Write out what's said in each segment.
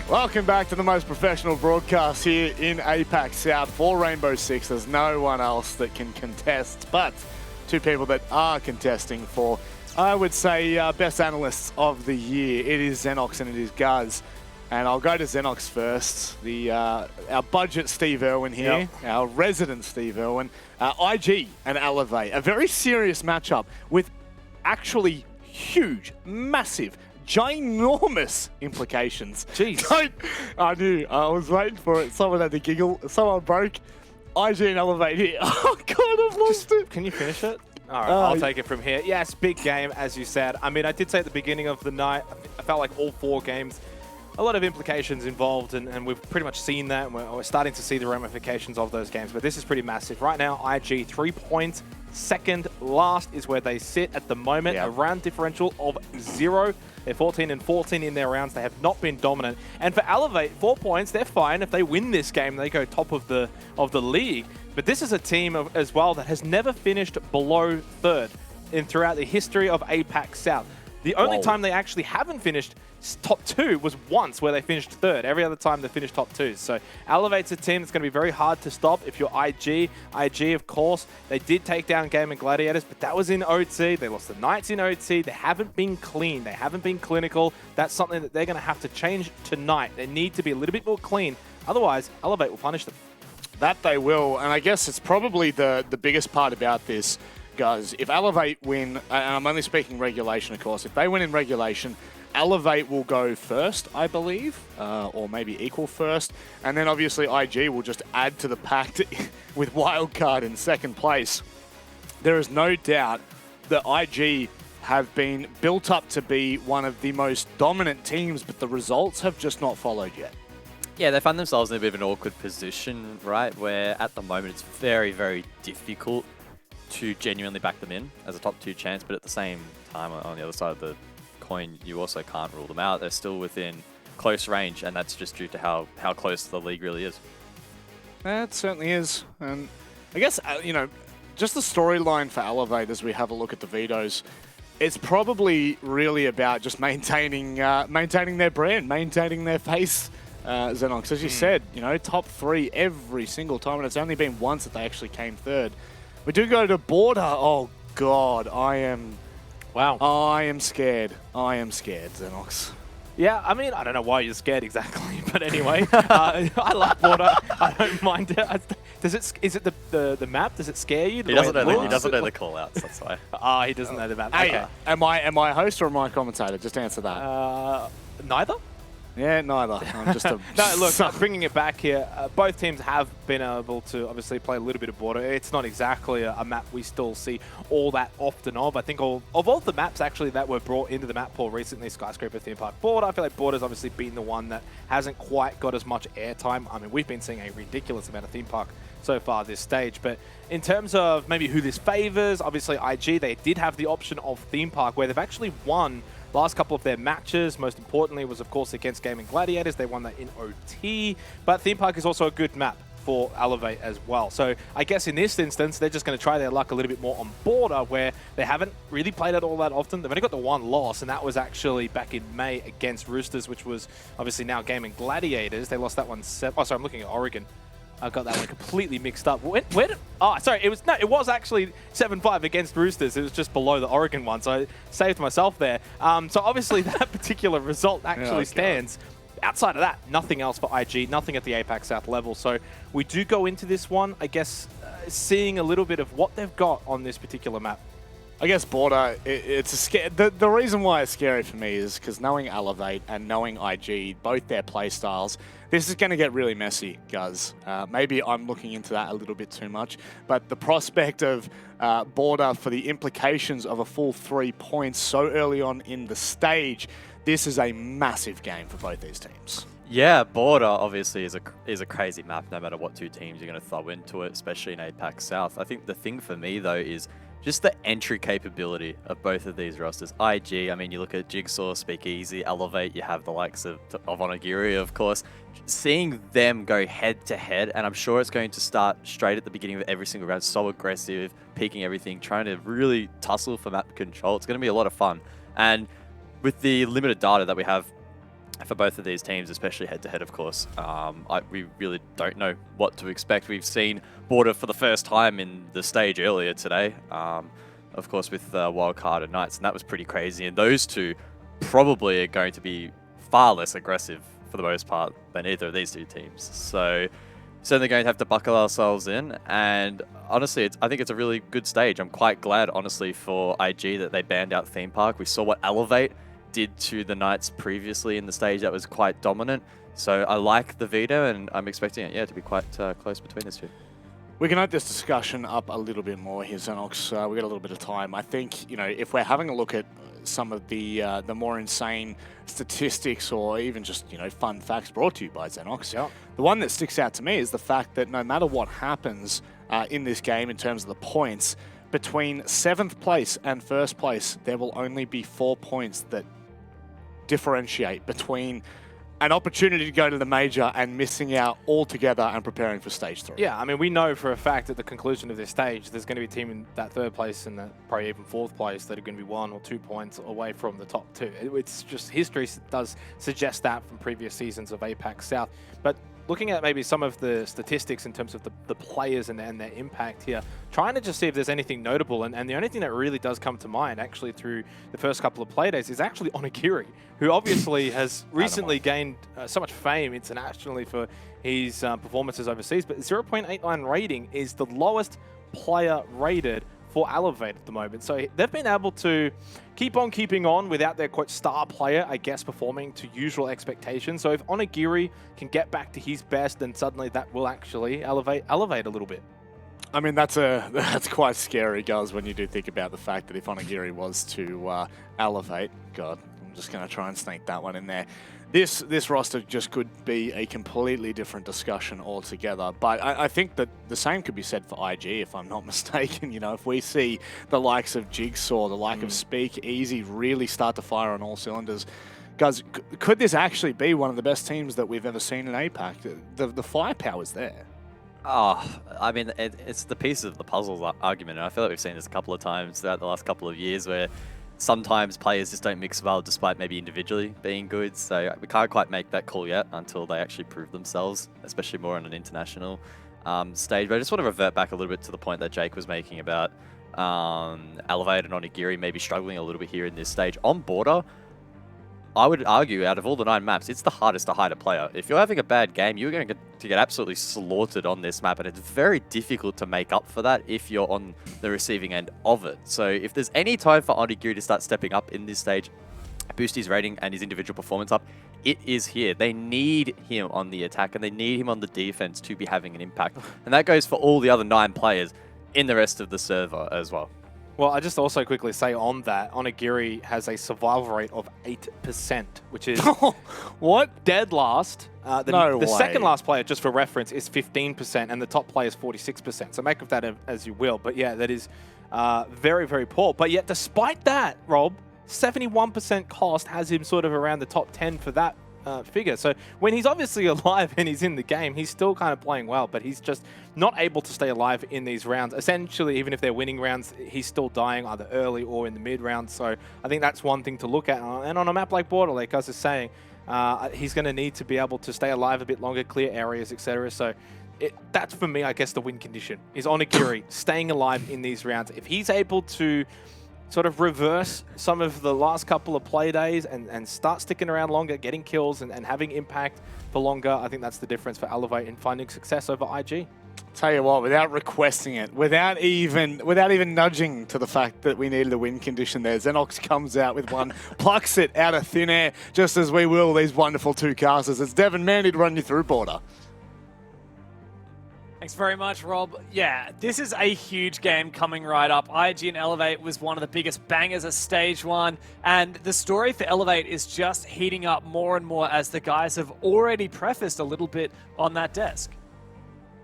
Welcome back to the most professional broadcast here in APAC South for Rainbow Six. There's no one else that can contest, but two people that are contesting for, I would say, best analysts of the year. It is Xenox and it is Guz. And I'll go to Xenox first. Our budget Steve Irwin here, our resident Steve Irwin. IG and Elevate, a very serious matchup with actually huge, massive, ginormous implications. Jeez. I knew. I was waiting for it. Someone had to giggle. Someone broke. IG and Elevate here. Oh, God, I've lost it. Can you finish it? All right, I'll take it from here. Yes, big game, as you said. I mean, I did say at the beginning of the night, I felt like all 4 games, a lot of implications involved, and we've pretty much seen that, and we're starting to see the ramifications of those games. But this is pretty massive. Right now, IG 3 points. Second last is where they sit at the moment. A round differential of 0. They're 14 and 14 in their rounds. They have not been dominant. And for Elevate, 4 points, they're fine. If they win this game, they go top of the league. But this is a team as well that has never finished below 3rd throughout the history of APAC South. The only time they actually haven't finished top 2 was once, where they finished 3rd. Every other time they finished top 2s. So Elevate's a team that's going to be very hard to stop if you're IG. IG, of course, they did take down Gaming Gladiators, but that was in OT. They lost the Knights in OT. They haven't been clean. They haven't been clinical. That's something that they're going to have to change tonight. They need to be a little bit more clean. Otherwise, Elevate will punish them. That they will. And I guess it's probably the biggest part about this, guys. If Elevate win, and I'm only speaking regulation, of course, if they win in regulation, Elevate will go first, I believe, or maybe equal first. And then obviously IG will just add to the pack with Wildcard in second place. There is no doubt that IG have been built up to be one of the most dominant teams, but the results have just not followed yet. Yeah, they find themselves in a bit of an awkward position, right, where at the moment it's very, very difficult to genuinely back them in as a top 2 chance, but at the same time, on the other side of the coin, you also can't rule them out. They're still within close range, and that's just due to how close the league really is. It certainly is. And I guess, just the storyline for Elevate as we have a look at the vetoes, it's probably really about just maintaining their brand, maintaining their face, Xenox. As you said, top 3 every single time, and it's only been once that they actually came 3rd. We do go to Border. Oh, God, I am scared. I am scared, Xenox. Yeah, I mean, I don't know why you're scared exactly, but anyway, I like Border. I don't mind it. Is it the map? Does it scare you? He doesn't know the call-outs, that's why. He doesn't know the map. Hey, okay. am I a host or am I a commentator? Just answer that. Neither? Yeah, neither. I'm just a... No, look, bringing it back here, both teams have been able to obviously play a little bit of Border. It's not exactly a map we still see all that often of. I think of all the maps actually that were brought into the map pool recently, Skyscraper, Theme Park, Border, I feel like Border's obviously been the one that hasn't quite got as much airtime. I mean, we've been seeing a ridiculous amount of Theme Park so far this stage, but in terms of maybe who this favors, obviously IG, they did have the option of Theme Park where they've actually won last couple of their matches. Most importantly was, of course, against Gaming Gladiators. They won that in OT. But Theme Park is also a good map for Elevate as well. So I guess in this instance, they're just going to try their luck a little bit more on Border, where they haven't really played it all that often. They've only got the 1 loss, and that was actually back in May against Roosters, which was obviously now Gaming Gladiators. They lost that one 7. Oh, sorry, I'm looking at Oregon. I got that one completely mixed up. It was actually 7-5 against Roosters. It was just below the Oregon one, so I saved myself there. So obviously that particular result actually stands. Outside of that, nothing else for IG, nothing at the APAC South level. So we do go into this one, I guess, seeing a little bit of what they've got on this particular map. I guess Border, it's a the reason why it's scary for me is because knowing Elevate and knowing IG, both their play styles, this is going to get really messy, guys. Maybe I'm looking into that a little bit too much, but the prospect of Border for the implications of a full 3 points so early on in the stage, this is a massive game for both these teams. Yeah, Border obviously is a crazy map no matter what 2 teams you're going to throw into it, especially in APAC South. I think the thing for me, though, is just the entry capability of both of these rosters. IG, I mean, you look at Jigsaw, Speakeasy, Elevate, you have the likes of Onigiri, of course. Seeing them go head-to-head, and I'm sure it's going to start straight at the beginning of every single round, so aggressive, peeking everything, trying to really tussle for map control. It's going to be a lot of fun. And with the limited data that we have for both of these teams, especially head-to-head, of course. We really don't know what to expect. We've seen Border for the first time in the stage earlier today, of course, with Wildcard and Knights, and that was pretty crazy. And those two probably are going to be far less aggressive for the most part than either of these two teams. So certainly going to have to buckle ourselves in. And honestly, I think it's a really good stage. I'm quite glad, honestly, for IG that they banned out Theme Park. We saw what Elevate did to the Knights previously in the stage that was quite dominant. So I like the veto, and I'm expecting it, to be quite close between these two. We can open this discussion up a little bit more here, Xenox. We've got a little bit of time. I think, if we're having a look at some of the more insane statistics or even just, fun facts brought to you by Xenox, the one that sticks out to me is the fact that no matter what happens in this game in terms of the points, between 7th place and 1st place, there will only be 4 points that differentiate between an opportunity to go to the major and missing out altogether and preparing for stage 3. Yeah, I mean, we know for a fact at the conclusion of this stage, there's going to be a team in that 3rd place and probably even 4th place that are going to be 1 or 2 points away from the top 2. It's just history does suggest that from previous seasons of APAC South. But looking at maybe some of the statistics in terms of the players and their impact here, trying to just see if there's anything notable. And the only thing that really does come to mind, actually, through the first couple of Playdays is actually Onigiri, who obviously has recently gained so much fame internationally for his performances overseas. But 0.89 rating is the lowest player rated for Elevate at the moment. So they've been able to keep on keeping on without their quote star player, I guess, performing to usual expectations. So if Onigiri can get back to his best, then suddenly that will actually elevate a little bit. I mean, that's quite scary, guys, when you do think about the fact that if Onigiri was to elevate, God, I'm just going to try and sneak that one in there. This roster just could be a completely different discussion altogether. But I think that the same could be said for IG, if I'm not mistaken. If we see the likes of Jigsaw, the like of Speak Easy really start to fire on all cylinders, guys, could this actually be one of the best teams that we've ever seen in APAC? The firepower's there. Oh, I mean, it's the pieces of the puzzle argument. And I feel like we've seen this a couple of times throughout the last couple of years where sometimes players just don't mix well despite maybe individually being good. So we can't quite make that call yet until they actually prove themselves, especially more on an international stage. But I just want to revert back a little bit to the point that Jake was making about Elevate and Onigiri maybe struggling a little bit here in this stage. On Border, I would argue out of all the 9 maps, it's the hardest to hide a player. If you're having a bad game, you're going to get absolutely slaughtered on this map, and it's very difficult to make up for that if you're on the receiving end of it. So if there's any time for Onigiri to start stepping up in this stage, boost his rating and his individual performance up, it is here. They need him on the attack, and they need him on the defense to be having an impact. And that goes for all the other 9 players in the rest of the server as well. Well, I just also quickly say on that, Onigiri has a survival rate of 8%, which is what? Dead last. No the way. second last player, just for reference, is 15%, and the top player is 46%. So make of that as you will. But yeah, that is very, very poor. But yet, despite that, Rob, 71% cost has him sort of around the top 10 for that figure. So when he's obviously alive and he's in the game, he's still kind of playing well, but he's just not able to stay alive in these rounds. Essentially, even if they're winning rounds, he's still dying either early or in the mid rounds. So I think that's one thing to look at. And on a map like Border, like Gus is saying, he's going to need to be able to stay alive a bit longer, clear areas, etc. So that's, for me, I guess, the win condition is Onigiri staying alive in these rounds. If he's able to sort of reverse some of the last couple of play days and start sticking around longer, getting kills and having impact for longer, I think that's the difference for Elevate in finding success over IG. Tell you what, without requesting it, without even nudging to the fact that we needed a win condition there, Xenox comes out with one, plucks it out of thin air, just as we will these wonderful 2 casters. It's Devin Mandy to run you through Border. Thanks very much, Rob. Yeah, this is a huge game coming right up. IG and Elevate was one of the biggest bangers of Stage 1, and the story for Elevate is just heating up more and more as the guys have already prefaced a little bit on that desk.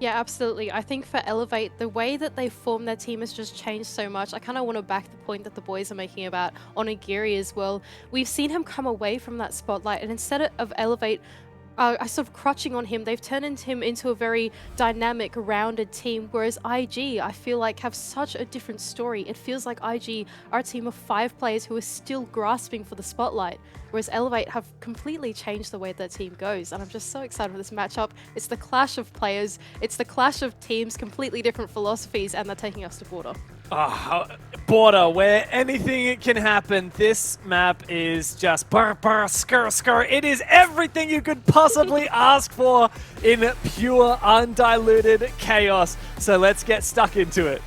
Yeah, absolutely. I think for Elevate, the way that they form their team has just changed so much. I kind of want to back the point that the boys are making about Onigiri as well. We've seen him come away from that spotlight, and instead of Elevate sort of crutching on him. They've turned him into a very dynamic, rounded team, whereas IG, I feel like, have such a different story. It feels like IG are a team of 5 players who are still grasping for the spotlight, whereas Elevate have completely changed the way their team goes, and I'm just so excited for this matchup. It's the clash of players, it's the clash of teams, completely different philosophies, and they're taking us to Border. Border, where anything can happen. This map is just burr, burr, skr, skr. It is everything you could possibly ask for in pure, undiluted chaos. So let's get stuck into it.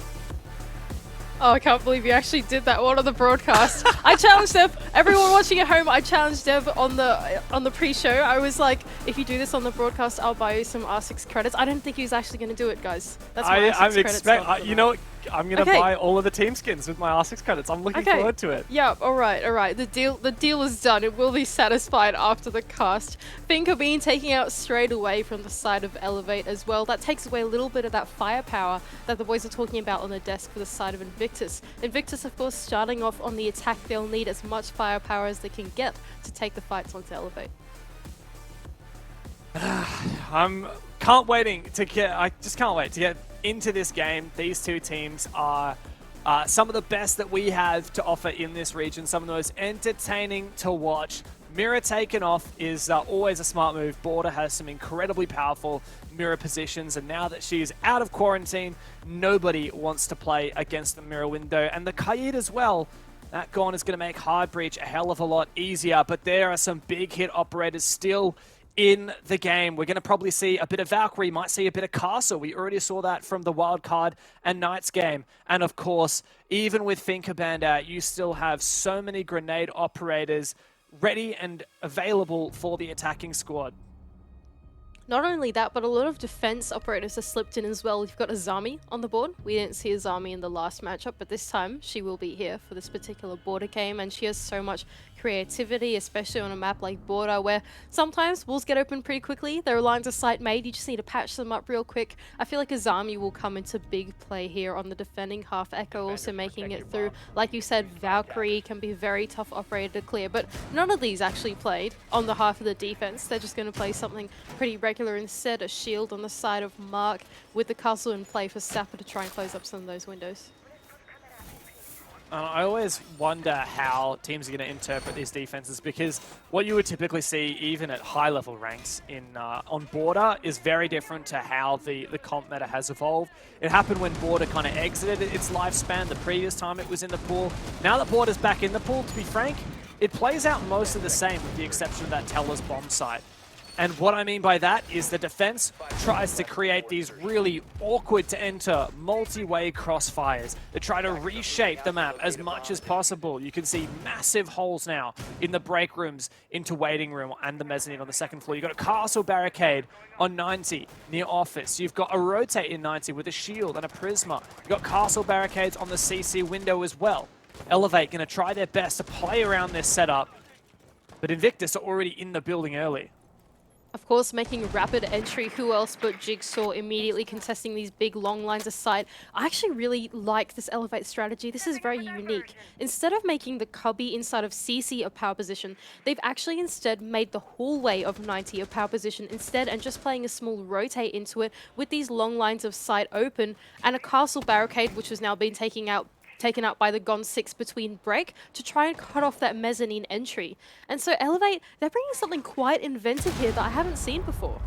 Oh, I can't believe you actually did that one on the broadcast. I challenged Dev. Everyone watching at home, I challenged Dev on the pre-show. I was like, if you do this on the broadcast, I'll buy you some R6 credits. I didn't think he was actually going to do it, guys. That's my R6 credits. You know what? I'm going to buy all of the team skins with my R6 credits. I'm looking forward to it. Yeah, all right. The deal is done. It will be satisfied after the cast. Finka being taking out straight away from the side of Elevate as well. That takes away a little bit of that firepower that the boys are talking about on the desk for the side of Invictus. Invictus, of course, starting off on the attack. They'll need as much firepower as they can get to take the fights onto Elevate. I just can't wait to get into this game. These two teams are some of the best that we have to offer in this region, some of the most entertaining to watch. Mirror taken off is always a smart move. Border has some incredibly powerful mirror positions, and now that she is out of quarantine, nobody wants to play against the mirror window. And the Kaid as well, that Gone is going to make hard breach a hell of a lot easier, but there are some big hit operators still in the game. We're going to probably see a bit of Valkyrie, might see a bit of Castle. We already saw that from the Wildcard and Knights game. And of course, even with Finka banned out, you still have so many grenade operators ready and available for the attacking squad. Not only that, but a lot of defense operators have slipped in as well. You've got Azami on the board. We didn't see Azami in the last matchup, but this time she will be here for this particular Border game, and she has so much creativity, especially on a map like Border, where sometimes walls get open pretty quickly. There are lines of sight made. You just need to patch them up real quick. I feel like Azami will come into big play here on the defending half. Echo also making it through. Like you said, Valkyrie can be a very tough operator to clear, but none of these actually played on the half of the defense. They're just going to play something pretty regular instead. A shield on the side of Mark with the castle in play for Sapper to try and close up some of those windows. I always wonder how teams are going to interpret these defenses, because what you would typically see even at high-level ranks in on Border is very different to how the comp meta has evolved. It happened when Border kind of exited its lifespan the previous time it was in the pool. Now that Border's back in the pool, to be frank, it plays out mostly the same with the exception of that Teller's bomb site. And what I mean by that is the defense tries to create these really awkward to enter multi-way crossfires that try to reshape the map as much as possible. You can see massive holes now in the break rooms into waiting room and the mezzanine on the second floor. You've got a castle barricade on 90 near office. You've got a rotate in 90 with a shield and a prisma. You've got castle barricades on the CC window as well. Elevate going to try their best to play around this setup, but Invictus are already in the building early. Of course, making rapid entry. Who else but Jigsaw immediately contesting these big long lines of sight. I actually really like this Elevate strategy. This is very unique. Instead of making the cubby inside of CC a power position, they've actually instead made the hallway of 90 a power position instead, and just playing a small rotate into it with these long lines of sight open and a castle barricade, which has now been taken out by the Gon 6 between break to try and cut off that mezzanine entry. And so Elevate, they're bringing something quite inventive here that I haven't seen before.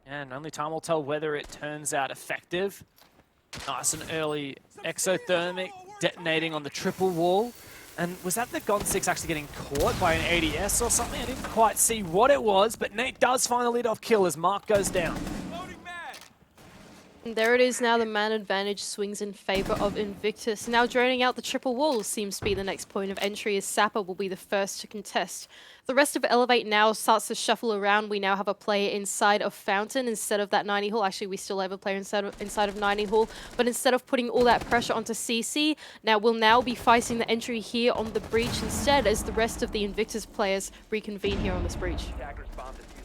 And only time will tell whether it turns out effective. Nice and early exothermic detonating on the triple wall. And was that the Gon 6 actually getting caught by an ADS or something? I didn't quite see what it was, but Nate does find the lead-off kill as Mark goes down. And there it is now, the man advantage swings in favor of Invictus. Now droning out the triple walls seems to be the next point of entry, as Sapper will be the first to contest. The rest of Elevate now starts to shuffle around. We now have a player inside of Fountain instead of that 90 hall. Actually, we still have a player inside of 90 hall, but instead of putting all that pressure onto CC, we'll now be fighting the entry here on the breach instead, as the rest of the Invictus players reconvene here on this breach.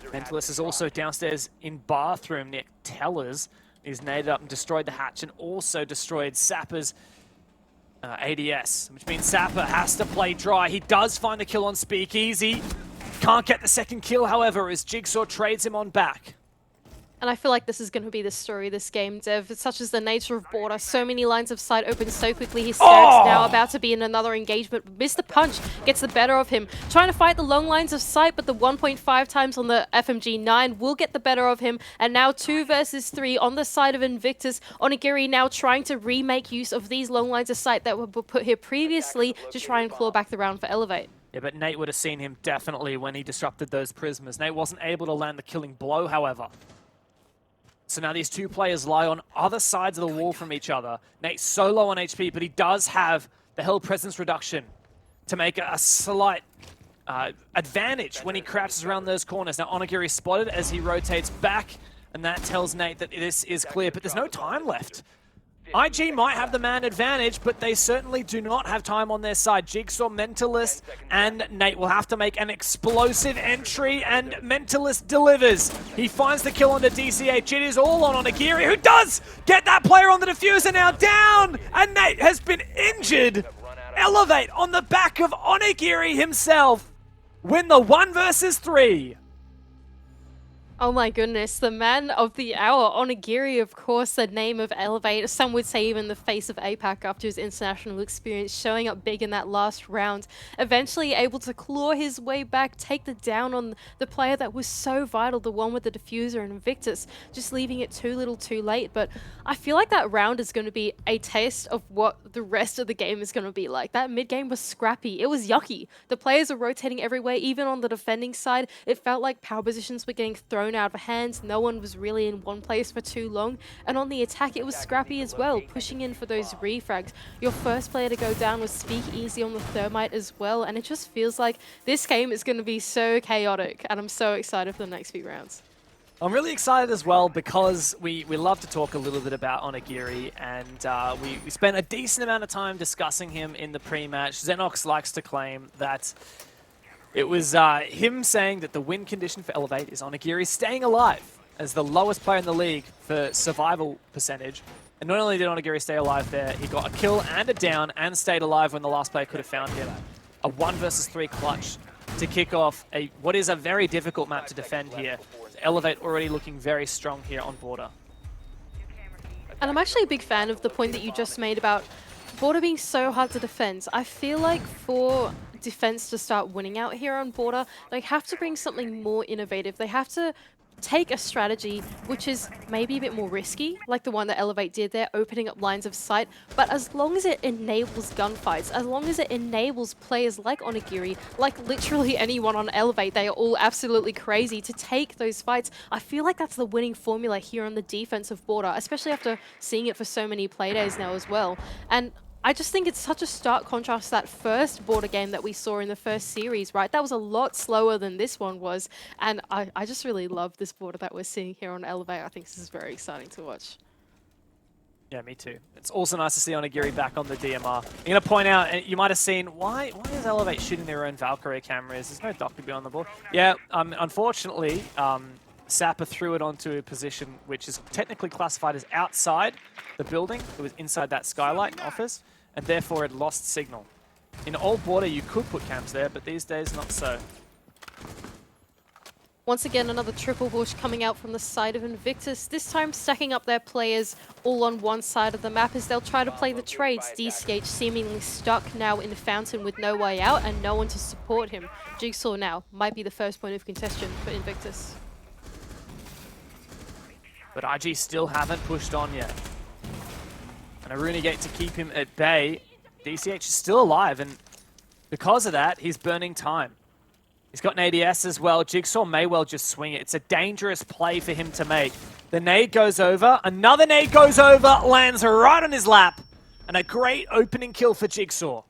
Mentalist is also downstairs in bathroom near Tellers. He's naded up and destroyed the hatch, and also destroyed Sapper's ADS, which means Sapper has to play dry. He does find the kill on Speakeasy. Can't get the second kill, however, as Jigsaw trades him on back. And I feel like this is going to be the story of this game, Dev. It's such as the nature of Border. So many lines of sight open so quickly. Hysteric's now about to be in another engagement. Missed the punch, gets the better of him. Trying to fight the long lines of sight, but the 1.5 times on the FMG9 will get the better of him. And now 2 versus 3 on the side of Invictus. Onigiri now trying to remake use of these long lines of sight that were put here previously to try and claw back the round for Elevate. Yeah, but Nate would have seen him definitely when he disrupted those prismas. Nate wasn't able to land the killing blow, however. So now these two players lie on other sides of the wall from each other. Nate's so low on HP, but he does have the Hell Presence reduction to make a slight advantage when he crouches around those corners. Now Onigiri spotted as he rotates back, and that tells Nate that this is clear, but there's no time left. IG might have the man advantage, but they certainly do not have time on their side. Jigsaw, Mentalist, and Nate will have to make an explosive entry, and Mentalist delivers. He finds the kill onto DCH. It is all on Onigiri, who does get that player on the diffuser now down, and Nate has been injured. Elevate on the back of Onigiri himself. Win the 1 versus 3. Oh my goodness, the man of the hour, Onigiri, of course, the name of Elevate. Some would say even the face of APAC after his international experience, showing up big in that last round. Eventually able to claw his way back, take the down on the player that was so vital, the one with the diffuser and Invictus, just leaving it too little too late. But I feel like that round is going to be a taste of what the rest of the game is going to be like. That mid-game was scrappy. It was yucky. The players are rotating everywhere, even on the defending side. It felt like power positions were getting thrown out of hands. No one was really in one place for too long. And on the attack, it was scrappy as well, pushing in for those refrags. Your first player to go down was Speakeasy on the Thermite as well. And it just feels like this game is going to be so chaotic. And I'm so excited for the next few rounds. I'm really excited as well because we love to talk a little bit about Onigiri, and we spent a decent amount of time discussing him in the pre-match. Xenox likes to claim that it was him saying that the win condition for Elevate is Onigiri staying alive as the lowest player in the league for survival percentage. And not only did Onigiri stay alive there, he got a kill and a down and stayed alive when the last player could have found him. A 1 versus 3 clutch to kick off what is a very difficult map to defend here. Elevate already looking very strong here on Border. And I'm actually a big fan of the point that you just made about Border being so hard to defend. I feel like for defense to start winning out here on Border, they have to bring something more innovative. They have to take a strategy which is maybe a bit more risky, like the one that Elevate did there, opening up lines of sight, but as long as it enables gunfights, as long as it enables players like Onigiri, like literally anyone on Elevate, they are all absolutely crazy to take those fights. I feel like that's the winning formula here on the defensive Border, especially after seeing it for so many playdays now as well. And I just think it's such a stark contrast to that first Border game that we saw in the first series, right? That was a lot slower than this one was. And I just really love this Border that we're seeing here on Elevate. I think this is very exciting to watch. Yeah, me too. It's also nice to see Onigiri back on the DMR. I'm going to point out, and you might have seen, why is Elevate shooting their own Valkyrie cameras? There's no Doctor on the board. Yeah, unfortunately, Sapper threw it onto a position which is technically classified as outside the building. It was inside that skylight office, and therefore it lost signal. In old Border, you could put cams there, but these days not so. Once again, another triple bush coming out from the side of Invictus, this time stacking up their players all on one side of the map as they'll try to play the trades. DCH seemingly stuck now in the fountain with no way out and no one to support him. Jigsaw now might be the first point of contention for Invictus. But IG still haven't pushed on yet. And a Runegate to keep him at bay. DCH is still alive, and because of that, he's burning time. He's got an ADS as well. Jigsaw may well just swing it. It's a dangerous play for him to make. The nade goes over. Another nade goes over. Lands right on his lap. And a great opening kill for Jigsaw.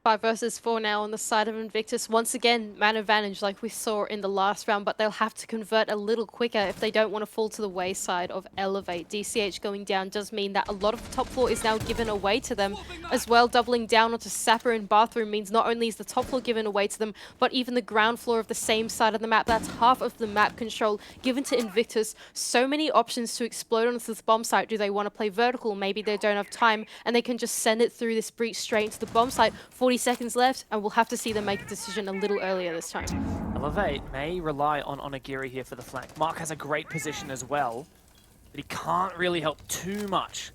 5 versus 4 now on the side of Invictus. Once again, man advantage like we saw in the last round, but they'll have to convert a little quicker if they don't want to fall to the wayside of Elevate. DCH going down does mean that a lot of the top floor is now given away to them as well. Doubling down onto Sapper in Bathroom means not only is the top floor given away to them, but even the ground floor of the same side of the map. That's half of the map control given to Invictus. So many options to explode onto this bomb site. Do they want to play vertical? Maybe they don't have time and they can just send it through this breach straight into the bomb site. 40 40 seconds left, and we'll have to see them make a decision a little earlier this time. Elevate may rely on Onigiri here for the flank. Mark has a great position as well, but he can't really help too much.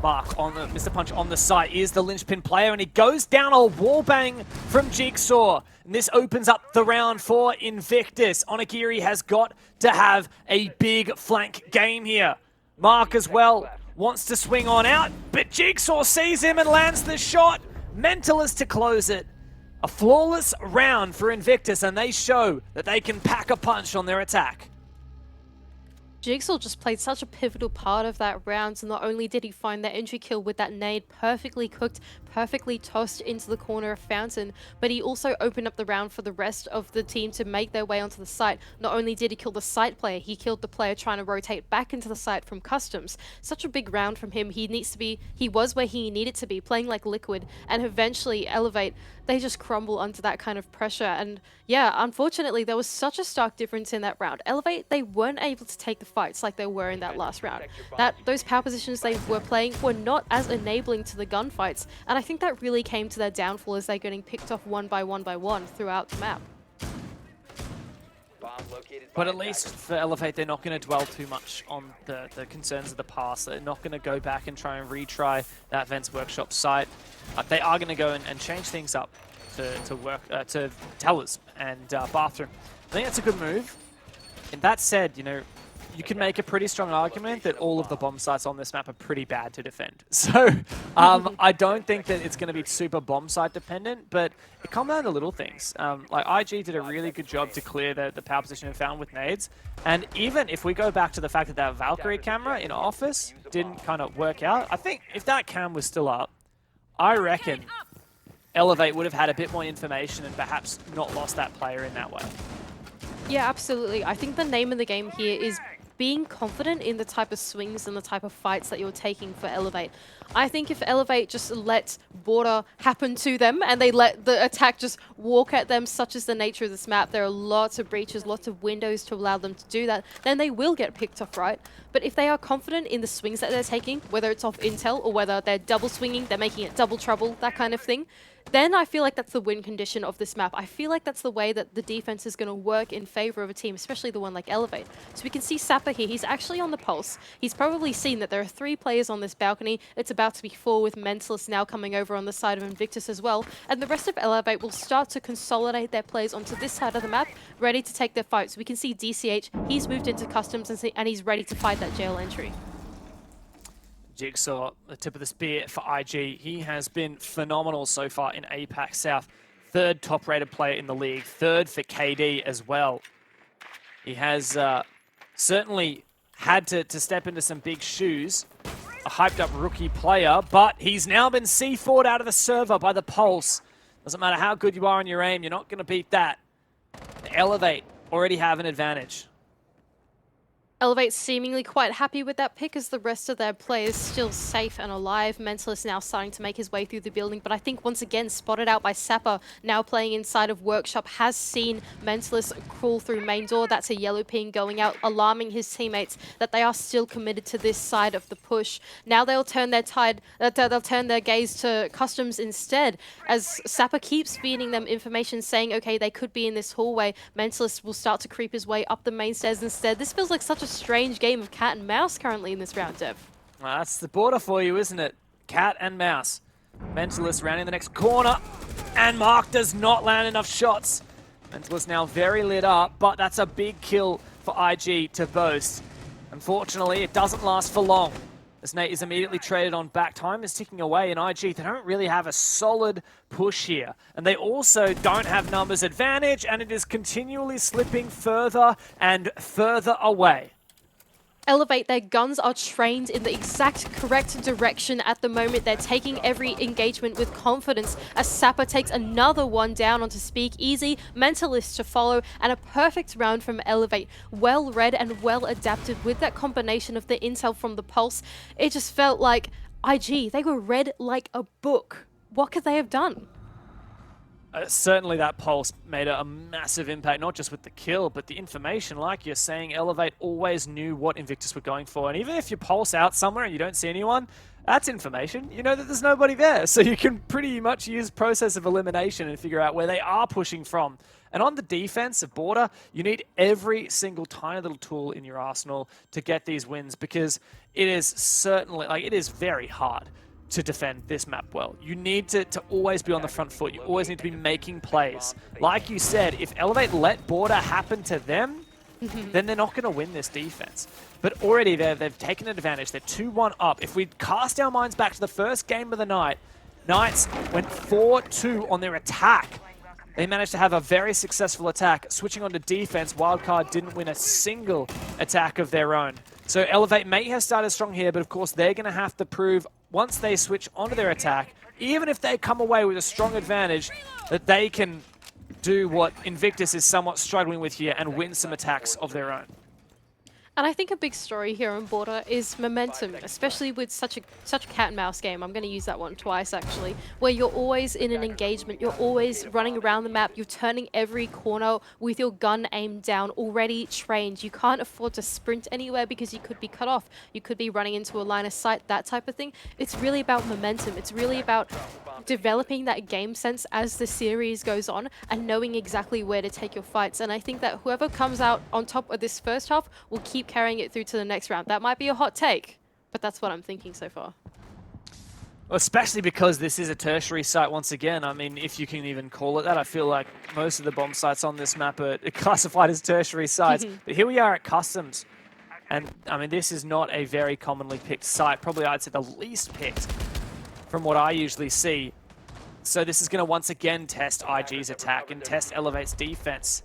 Mark on the Mr. Punch on the site is the linchpin player, and he goes down a wallbang from Jigsaw. And this opens up the round for Invictus. Onigiri has got to have a big flank game here. Mark as well wants to swing on out, but Jigsaw sees him and lands the shot. Mentalist to close it. A flawless round for Invictus, and they show that they can pack a punch on their attack. Jigsaw just played such a pivotal part of that round. Not only did he find that entry kill with that nade perfectly cooked, perfectly tossed into the corner of Fountain, but he also opened up the round for the rest of the team to make their way onto the site. Not only did he kill the site player, he killed the player trying to rotate back into the site from Customs. Such a big round from him. He was where he needed to be, playing like Liquid, and eventually Elevate, they just crumble under that kind of pressure. And yeah, unfortunately, there was such a stark difference in that round. Elevate, they weren't able to take the fights like they were in that last round. Those power positions they were playing were not as enabling to the gunfights, and I think that really came to their downfall as they're getting picked off one by one throughout the map. But at least for Elevate, they're not going to dwell too much on the concerns of the past. They're not going to go back and try and retry that Vents Workshop site. They are going to go and change things up to towers and bathroom. I think that's a good move. And that said, you know, you can make a pretty strong argument that all of the bomb sites on this map are pretty bad to defend. So I don't think that it's going to be super bomb site dependent, but it comes down to little things. Like IG did a really good job to clear the power position and found with nades. And even if we go back to the fact that that Valkyrie camera in office didn't kind of work out, I think if that cam was still up, I reckon Elevate would have had a bit more information and perhaps not lost that player in that way. Yeah, absolutely. I think the name of the game here is being confident in the type of swings and the type of fights that you're taking for Elevate. I think if Elevate just let border happen to them and they let the attack just walk at them, such as the nature of this map, there are lots of breaches, lots of windows to allow them to do that, then they will get picked off, right? But if they are confident in the swings that they're taking, whether it's off intel or whether they're double swinging, they're making it double trouble, that kind of thing, then I feel like that's the win condition of this map. I feel like that's the way that the defense is going to work in favor of a team, especially the one like Elevate. So we can see Sapper here. He's actually on the pulse. He's probably seen that there are 3 players on this balcony. It's about to be 4 with Mentalist now coming over on the side of Invictus as well. And the rest of Elevate will start to consolidate their players onto this side of the map, ready to take their fights. We can see DCH. He's moved into Customs and he's ready to fight that jail entry. Jigsaw, the tip of the spear for IG. He has been phenomenal so far in APAC South. 3rd top-rated player in the league. 3rd for KD as well. He has certainly had to step into some big shoes. A hyped-up rookie player, but he's now been C4'd out of the server by the Pulse. Doesn't matter how good you are on your aim, you're not going to beat that. Elevate already have an advantage. Elevate seemingly quite happy with that pick as the rest of their players still safe and alive. Mentalist now starting to make his way through the building, but I think once again spotted out by Sapper, now playing inside of Workshop, has seen Mentalist crawl through main door. That's a yellow ping going out, alarming his teammates that they are still committed to this side of the push. Now they'll turn their gaze to Customs instead, as Sapper keeps feeding them information saying, okay, they could be in this hallway. Mentalist will start to creep his way up the main stairs instead. This feels like such a strange game of cat and mouse currently in this round, Dev. Well, that's the border for you, isn't it? Cat and mouse. Mentalist rounding the next corner, and Mark does not land enough shots. Mentalist now very lit up, but that's a big kill for IG to boast. Unfortunately, it doesn't last for long, as Nate is immediately traded on back. Time is ticking away, and IG, they don't really have a solid push here. And they also don't have numbers advantage, and it is continually slipping further and further away. Elevate, their guns are trained in the exact correct direction at the moment. They're taking every engagement with confidence as Sapper takes another one down onto Speak Easy, Mentalist to follow, and a perfect round from Elevate. Well read and well adapted with that combination of the intel from the Pulse. It just felt like IG, they were read like a book. What could they have done? Certainly that Pulse made a massive impact, not just with the kill, but the information. Like you're saying, Elevate always knew what Invictus were going for. And even if you pulse out somewhere and you don't see anyone, that's information. You know that there's nobody there. So you can pretty much use process of elimination and figure out where they are pushing from. And on the defensive border, you need every single tiny little tool in your arsenal to get these wins, because it is certainly, like, it is very hard to defend this map well. You need to always be on the front foot. You always need to be making plays. Like you said, if Elevate let border happen to them, then they're not going to win this defense. But already they've taken advantage. They're 2-1 up. If we cast our minds back to the first game of the night, Knights went 4-2 on their attack. They managed to have a very successful attack. Switching on to defense, Wildcard didn't win a single attack of their own. So Elevate may have started strong here, but of course they're going to have to prove, once they switch onto their attack, even if they come away with a strong advantage, that they can do what Invictus is somewhat struggling with here and win some attacks of their own. And I think a big story here on Border is momentum, especially with such a cat and mouse game. I'm going to use that one twice, actually, where you're always in an engagement. You're always running around the map. You're turning every corner with your gun aimed down, already trained. You can't afford to sprint anywhere because you could be cut off. You could be running into a line of sight, that type of thing. It's really about momentum. It's really about developing that game sense as the series goes on and knowing exactly where to take your fights. And I think that whoever comes out on top of this first half will keep carrying it through to the next round. That might be a hot take, but that's what I'm thinking so far. Well, especially because this is a tertiary site once again. I mean, if you can even call it that. I feel like most of the bomb sites on this map are classified as tertiary sites. But here we are at Customs. And I mean, this is not a very commonly picked site. Probably I'd say the least picked from what I usually see. So this is going to once again test IG's attack and test Elevate's defense.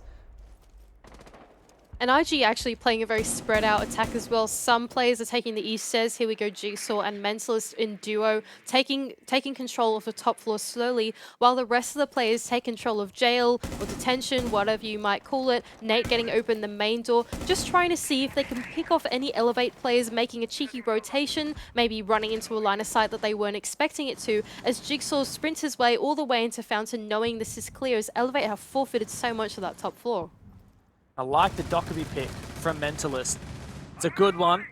And IG actually playing a very spread out attack as well. Some players are taking the east stairs. Here we go, Jigsaw and Mentalist in duo, taking control of the top floor slowly, while the rest of the players take control of jail or detention, whatever you might call it. Nate getting open the main door, just trying to see if they can pick off any Elevate players, making a cheeky rotation, maybe running into a line of sight that they weren't expecting it to, as Jigsaw sprints his way all the way into Fountain, knowing this is clear, as Elevate have forfeited so much of that top floor. I like the Dockerby pick from Mentalist. It's a good one,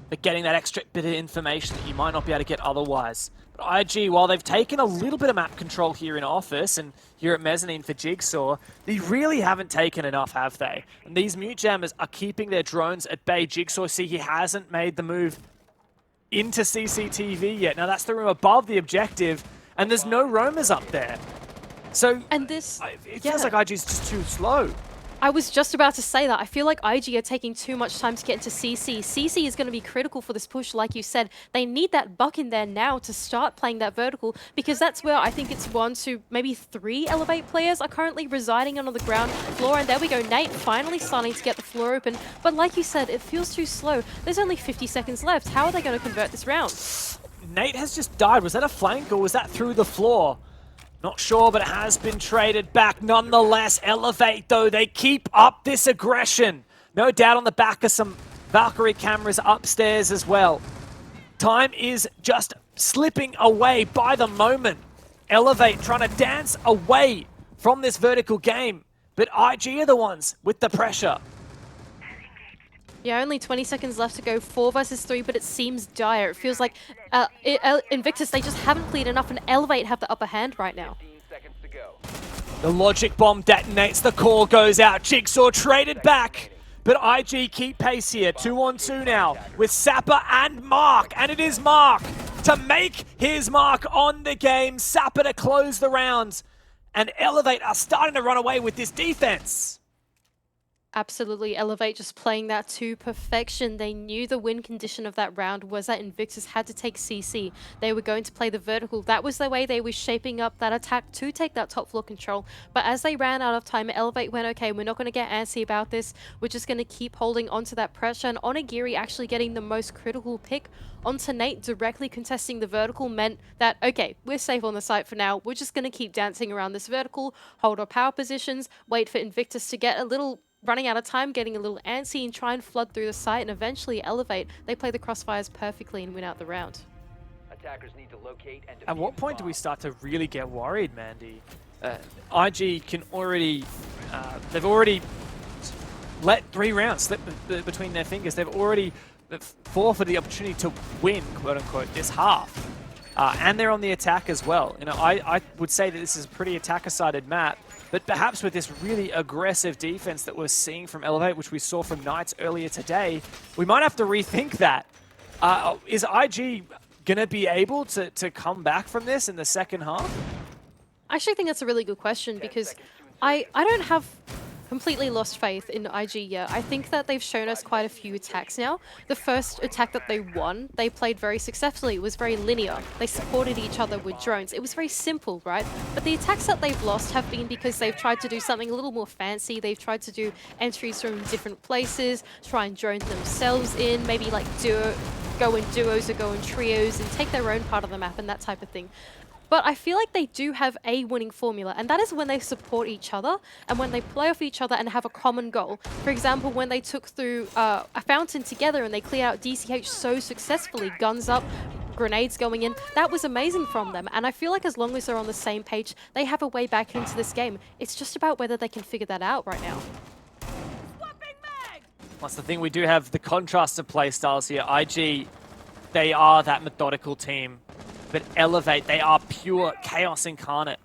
but getting that extra bit of information that you might not be able to get otherwise. But IG, while they've taken a little bit of map control here in Office and here at Mezzanine for Jigsaw, they really haven't taken enough, have they? And these mute jammers are keeping their drones at bay. Jigsaw, see, he hasn't made the move into CCTV yet. Now that's the room above the objective, and there's no roamers up there. So and this, it feels like IG's just too slow. I was just about to say that. I feel like IG are taking too much time to get into CC. CC is going to be critical for this push, like you said. They need that buck in there now to start playing that vertical, because that's where I think it's 1 to maybe 3 Elevate players are currently residing on the ground floor. And there we go, Nate finally starting to get the floor open. But like you said, it feels too slow. There's only 50 seconds left. How are they going to convert this round? Nate has just died. Was that a flank or was that through the floor? Not sure, but it has been traded back. Nonetheless, Elevate, though, they keep up this aggression. No doubt on the back of some Valkyrie cameras upstairs as well. Time is just slipping away by the moment. Elevate trying to dance away from this vertical game, but IG are the ones with the pressure. Yeah, only 20 seconds left to go, 4 versus 3, but it seems dire. It feels like Invictus, they just haven't cleared enough, and Elevate have the upper hand right now. The logic bomb detonates, the call goes out, Jigsaw traded back, but IG keep pace here, 2-on-2 now, with Sapper and Mark, and it is Mark to make his mark on the game, Sapper to close the round, and Elevate are starting to run away with this defense. Absolutely, Elevate just playing that to perfection. They knew the win condition of that round was that Invictus had to take CC. They were going to play the vertical. That was the way they were shaping up that attack to take that top floor control. But as they ran out of time, Elevate went, okay, we're not going to get antsy about this. We're just going to keep holding onto that pressure. And Onigiri actually getting the most critical pick onto Nate, directly contesting the vertical, meant that, okay, we're safe on the site for now. We're just going to keep dancing around this vertical, hold our power positions, wait for Invictus to get a little running out of time, getting a little antsy, and try and flood through the site, and eventually Elevate. They play the crossfires perfectly and win out the round. Attackers need to locate and At what point do we start to really get worried, Mandy? IG can already, they've already let 3 rounds slip between their fingers. They've already forfeited the opportunity to win, quote unquote, this half. And they're on the attack as well. You know, I would say that this is a pretty attacker-sided map, but perhaps with this really aggressive defense that we're seeing from Elevate, which we saw from Knights earlier today, we might have to rethink that. Is IG going to be able to come back from this in the second half? I actually think that's a really good question because I don't have completely lost faith in IG yet. I think that they've shown us quite a few attacks now. The first attack that they won, they played very successfully. It was very linear. They supported each other with drones. It was very simple, right? But the attacks that they've lost have been because they've tried to do something a little more fancy. They've tried to do entries from different places, try and drone themselves in, maybe like go in duos or go in trios and take their own part of the map and that type of thing. But I feel like they do have a winning formula, and that is when they support each other and when they play off each other and have a common goal. For example, when they took through a fountain together and they cleared out DCH so successfully, guns up, grenades going in, that was amazing from them. And I feel like as long as they're on the same page, they have a way back into this game. It's just about whether they can figure that out right now. That's the thing, we do have the contrast of play styles here. IG, they are that methodical team. But Elevate, they are pure chaos incarnate.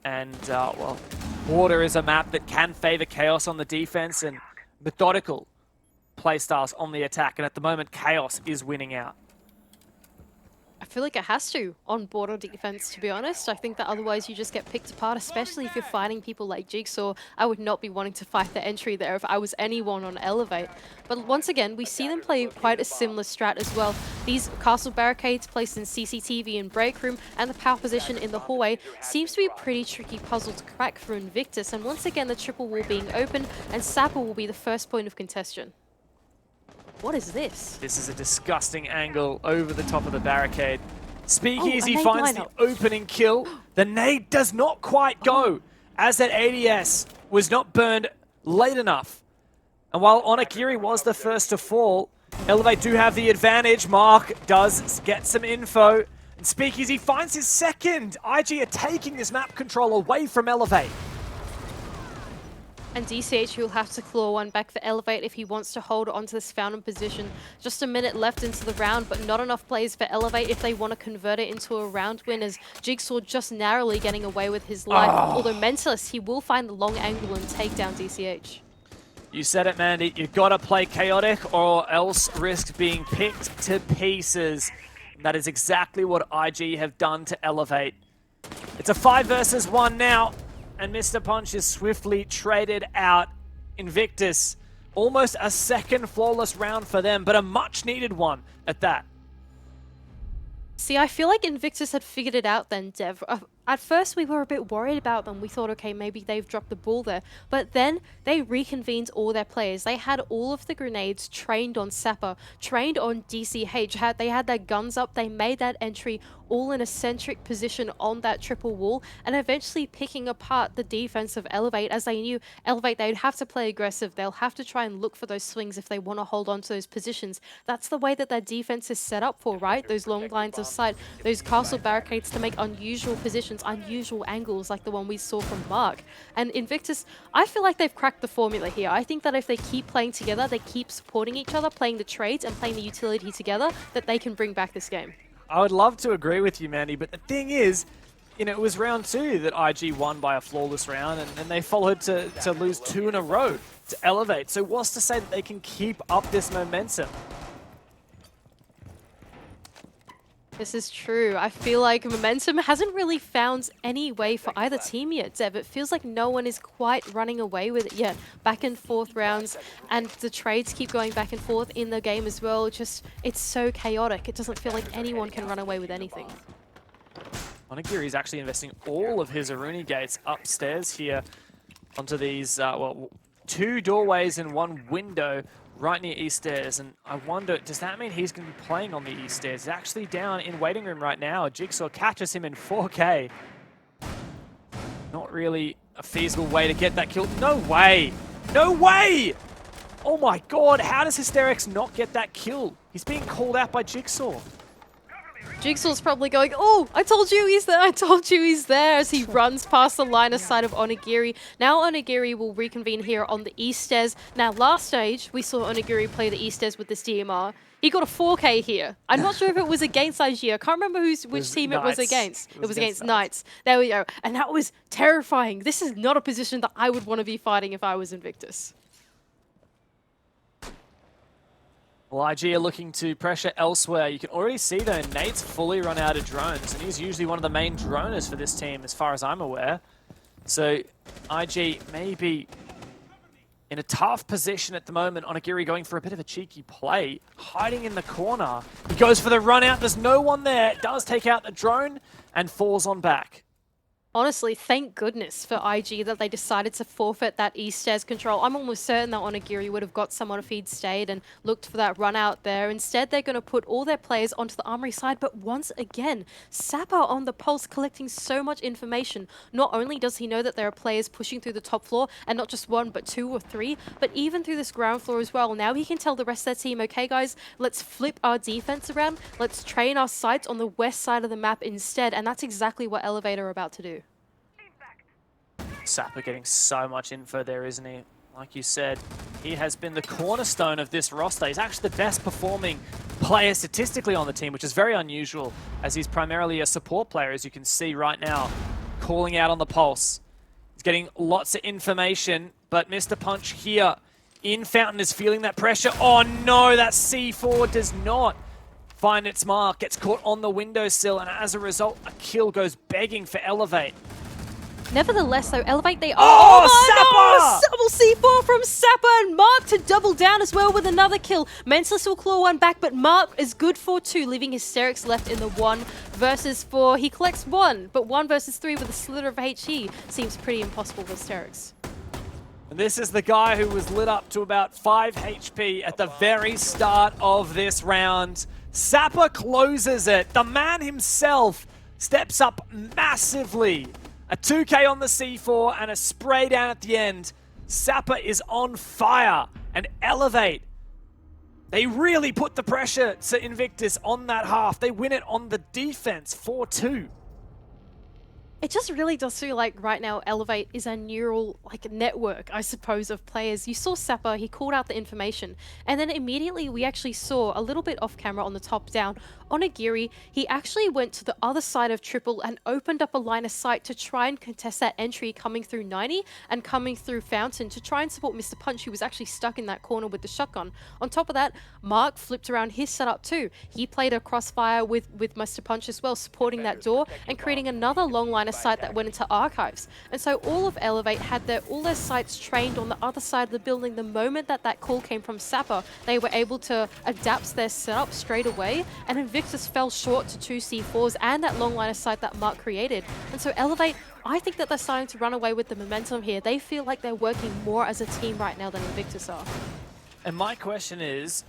And, well, Border is a map that can favor chaos on the defense and methodical playstyles on the attack. And at the moment, chaos is winning out. I feel like it has to on Border defense, to be honest. I think that otherwise you just get picked apart, especially if you're fighting people like Jigsaw. I would not be wanting to fight the entry there if I was anyone on Elevate. But once again, we see them play quite a similar strat as well. These castle barricades placed in CCTV and break room and the power position in the hallway seems to be a pretty tricky puzzle to crack for Invictus. And once again, the triple wall being open and Sapper will be the first point of contention. What is this? This is a disgusting angle over the top of the barricade. Speakeasy nade finds the lineup. opening kill. The nade does not quite go, as that ADS was not burned late enough. And while Onigiri was the first to fall, Elevate do have the advantage. Mark does get some info. And Speakeasy finds his second. IG are taking this map control away from Elevate. And DCH will have to claw one back for Elevate if he wants to hold onto this fountain position. Just a minute left into the round, but not enough plays for Elevate if they want to convert it into a round win, as Jigsaw just narrowly getting away with his life. Although Mentalist, he will find the long angle and take down DCH. You said it, Mandy. You've got to play chaotic or else risk being picked to pieces. And that is exactly what IG have done to Elevate. It's a 5 versus 1 now. And Mr. Punch is swiftly traded out. Invictus, almost a second flawless round for them, but a much needed one at that. See, I feel like Invictus had figured it out then, Dev. At first, we were a bit worried about them. We thought, okay, maybe they've dropped the ball there. But then they reconvened all their players. They had all of the grenades trained on Sapper, trained on DCH. They had their guns up. They made that entry all in a centric position on that triple wall, and eventually picking apart the defense of Elevate, as they knew Elevate, they'd have to play aggressive. They'll have to try and look for those swings if they want to hold on to those positions. That's the way that their defense is set up for, right? Those long lines of sight, those castle barricades to make unusual positions, unusual angles like the one we saw from Mark. And Invictus, I feel like they've cracked the formula here. I think that if they keep playing together, they keep supporting each other, playing the trades and playing the utility together, that they can bring back this game. I would love to agree with you, Mandy, but the thing is, you know, it was round 2 that IG won by a flawless round, and they followed to lose 2 in a row to Elevate. So what's to say that they can keep up this momentum? This is true. I feel like momentum hasn't really found any way for either team yet, Dev. It feels like no one is quite running away with it yet. Back and forth rounds, and the trades keep going back and forth in the game as well. Just, it's so chaotic. It doesn't feel like anyone can run away with anything. Onigiri is actually investing all of his Aruni gates upstairs here onto these, well, 2 doorways and 1 window right near East Stairs, and I wonder, does that mean he's going to be playing on the East Stairs? He's actually down in waiting room right now. Jigsaw catches him in 4K. Not really a feasible way to get that kill. No way! No way! Oh my god, how does Hysterics not get that kill? He's being called out by Jigsaw. Jigsaw's probably going, oh, I told you he's there, I told you he's there, as he runs past the line of sight of Onigiri. Now Onigiri will reconvene here on the East Stairs. Now last stage, we saw Onigiri play the East Stairs with this DMR. He got a 4K here. I'm not sure if it was against IG. I can't remember which team it was Knights. against. It was against Knights. There we go. And that was terrifying. This is not a position that I would want to be fighting if I was Invictus. Well, IG are looking to pressure elsewhere. You can already see, though, Nate's fully run out of drones, and he's usually one of the main droners for this team, as far as I'm aware. So IG may be in a tough position at the moment. Onigiri going for a bit of a cheeky play, hiding in the corner. He goes for the run out. There's no one there. Does take out the drone and falls on back. Honestly, thank goodness for IG that they decided to forfeit that East stairs control. I'm almost certain that Onigiri would have got someone if he'd stayed and looked for that run out there. Instead, they're going to put all their players onto the Armory side. But once again, Sapper on the pulse collecting so much information. Not only does he know that there are players pushing through the top floor, and not just one, but 2 or 3, but even through this ground floor as well. Now he can tell the rest of their team, okay guys, let's flip our defense around. Let's train our sights on the west side of the map instead. And that's exactly what Elevate are about to do. Sapper getting so much info there, isn't he? Like you said, he has been the cornerstone of this roster. He's actually the best performing player statistically on the team, which is very unusual, as he's primarily a support player, as you can see right now, calling out on the pulse. He's getting lots of information, but Mr. Punch here in Fountain is feeling that pressure. Oh no, that C4 does not find its mark. Gets caught on the windowsill, and as a result, a kill goes begging for Elevate. Nevertheless, though, Elevate, they are... Oh, Sapper! Double C4 from Sapper, and Mark to double down as well with another kill. Mentalist will claw one back, but Mark is good for 2, leaving Hysterics left in the 1 versus 4. He collects 1, but 1 versus 3 with a slither of HE seems pretty impossible for Hysterics. And this is the guy who was lit up to about 5 HP at the very start of this round. Sapper closes it. The man himself steps up massively. A 2K on the C4 and a spray down at the end. Sapper is on fire. And Elevate, they really put the pressure to Invictus on that half. They win it on the defense, 4-2. It just really does feel like right now Elevate is a neural network, I suppose, of players. You saw Sapper, he called out the information, and then immediately we actually saw a little bit off camera on the top down. Onigiri, he actually went to the other side of Triple and opened up a line of sight to try and contest that entry coming through 90 and coming through Fountain to try and support Mr. Punch, who was actually stuck in that corner with the shotgun. On top of that, Mark flipped around his setup too. He played a crossfire with Mr. Punch as well, supporting that door and creating another long line of sight that went into archives. And so all of Elevate had all their sights trained on the other side of the building. The moment that call came from Sapper, they were able to adapt their setup straight away, and Invictus fell short to 2 C4s and that long line of sight that Mark created. And so Elevate, I think that they're starting to run away with the momentum here. They feel like they're working more as a team right now than Invictus are. And my question is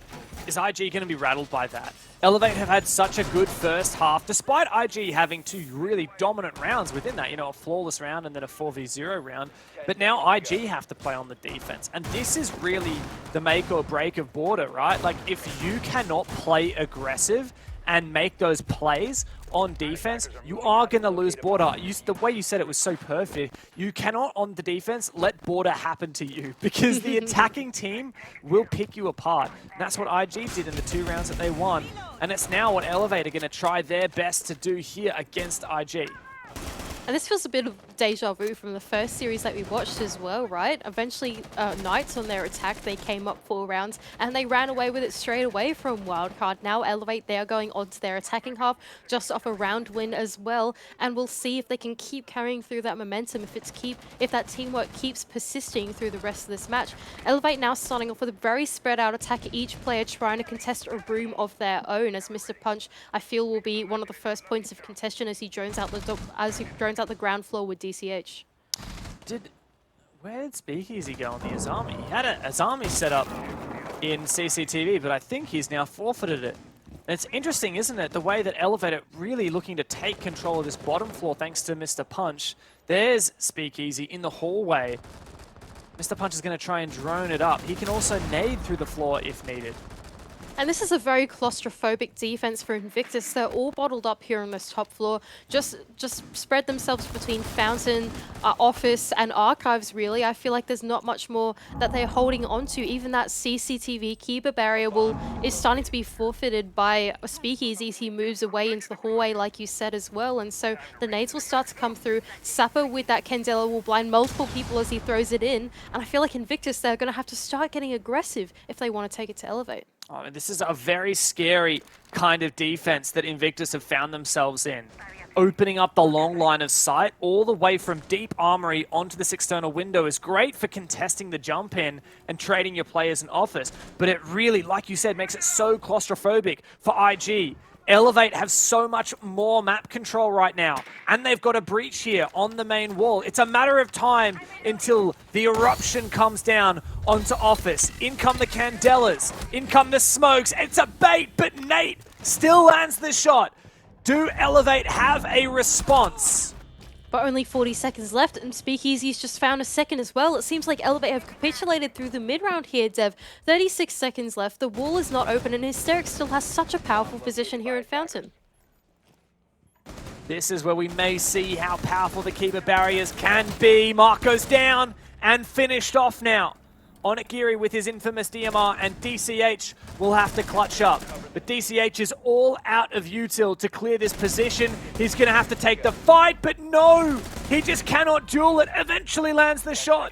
IG going to be rattled by that? Elevate have had such a good first half, despite IG having 2 really dominant rounds within that, you know, a flawless round and then a 4v0 round. But now IG have to play on the defense. And this is really the make or break of Border, right? Like, if you cannot play aggressive and make those plays on defense, you are going to lose Border. The way you said it was so perfect. You cannot, on the defense, let Border happen to you, because the attacking team will pick you apart. And that's what IG did in the 2 rounds that they won. And it's now what Elevate are going to try their best to do here against IG. And this feels a bit of deja vu from the first series that we watched as well, right? Eventually, Knights on their attack, they came up 4 rounds and they ran away with it straight away from Wildcard. Now Elevate, they are going onto their attacking half just off a round win as well. And we'll see if they can keep carrying through that momentum, if that teamwork keeps persisting through the rest of this match. Elevate now starting off with a very spread out attack, each player trying to contest a room of their own, as Mr. Punch, I feel, will be one of the first points of contention as he drones out the ground floor with DCH. Where did Speakeasy go on the Azami? He had an Azami set up in CCTV, but I think he's now forfeited it. And it's interesting, isn't it, the way that Elevate are really looking to take control of this bottom floor thanks to Mr. Punch. There's Speakeasy in the hallway. Mr. Punch is going to try and drone it up. He can also nade through the floor if needed. And this is a very claustrophobic defense for Invictus. They're all bottled up here on this top floor. Just spread themselves between Fountain, Office, and Archives, really. I feel like there's not much more that they're holding on to. Even that CCTV Kiba barrier is starting to be forfeited by Speakeasy. He moves away into the hallway, like you said, as well. And so the nades will start to come through. Sapper with that Candela will blind multiple people as he throws it in. And I feel like Invictus, they're going to have to start getting aggressive if they want to take it to Elevate. Oh, and this is a very scary kind of defense that Invictus have found themselves in. Opening up the long line of sight all the way from deep armory onto this external window is great for contesting the jump in and trading your players in Office. But it really, like you said, makes it so claustrophobic for IG. Elevate have so much more map control right now, and they've got a breach here on the main wall. It's a matter of time until the eruption comes down onto Office. In come the Candelas, in come the smokes. It's a bait, but Nate still lands the shot. Do Elevate have a response? But only 40 seconds left, and Speakeasy's just found a second as well. It seems like Elevate have capitulated through the mid-round here, Dev. 36 seconds left, the wall is not open, and Hysterics still has such a powerful position here at Fountain. This is where we may see how powerful the keeper barriers can be. Mark goes down and finished off now. Onigiri with his infamous DMR, and DCH will have to clutch up. But DCH is all out of util to clear this position. He's going to have to take the fight, but no! He just cannot duel it. Eventually lands the shot.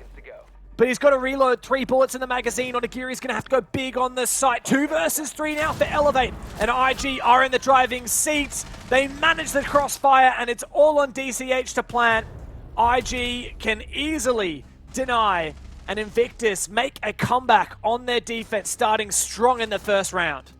But he's got to reload 3 bullets in the magazine. Onigiri's going to have to go big on the site. 2 versus 3 now for Elevate. And IG are in the driving seats. They manage the crossfire, and it's all on DCH to plant. IG can easily deny, and Invictus make a comeback on their defense, starting strong in the first round.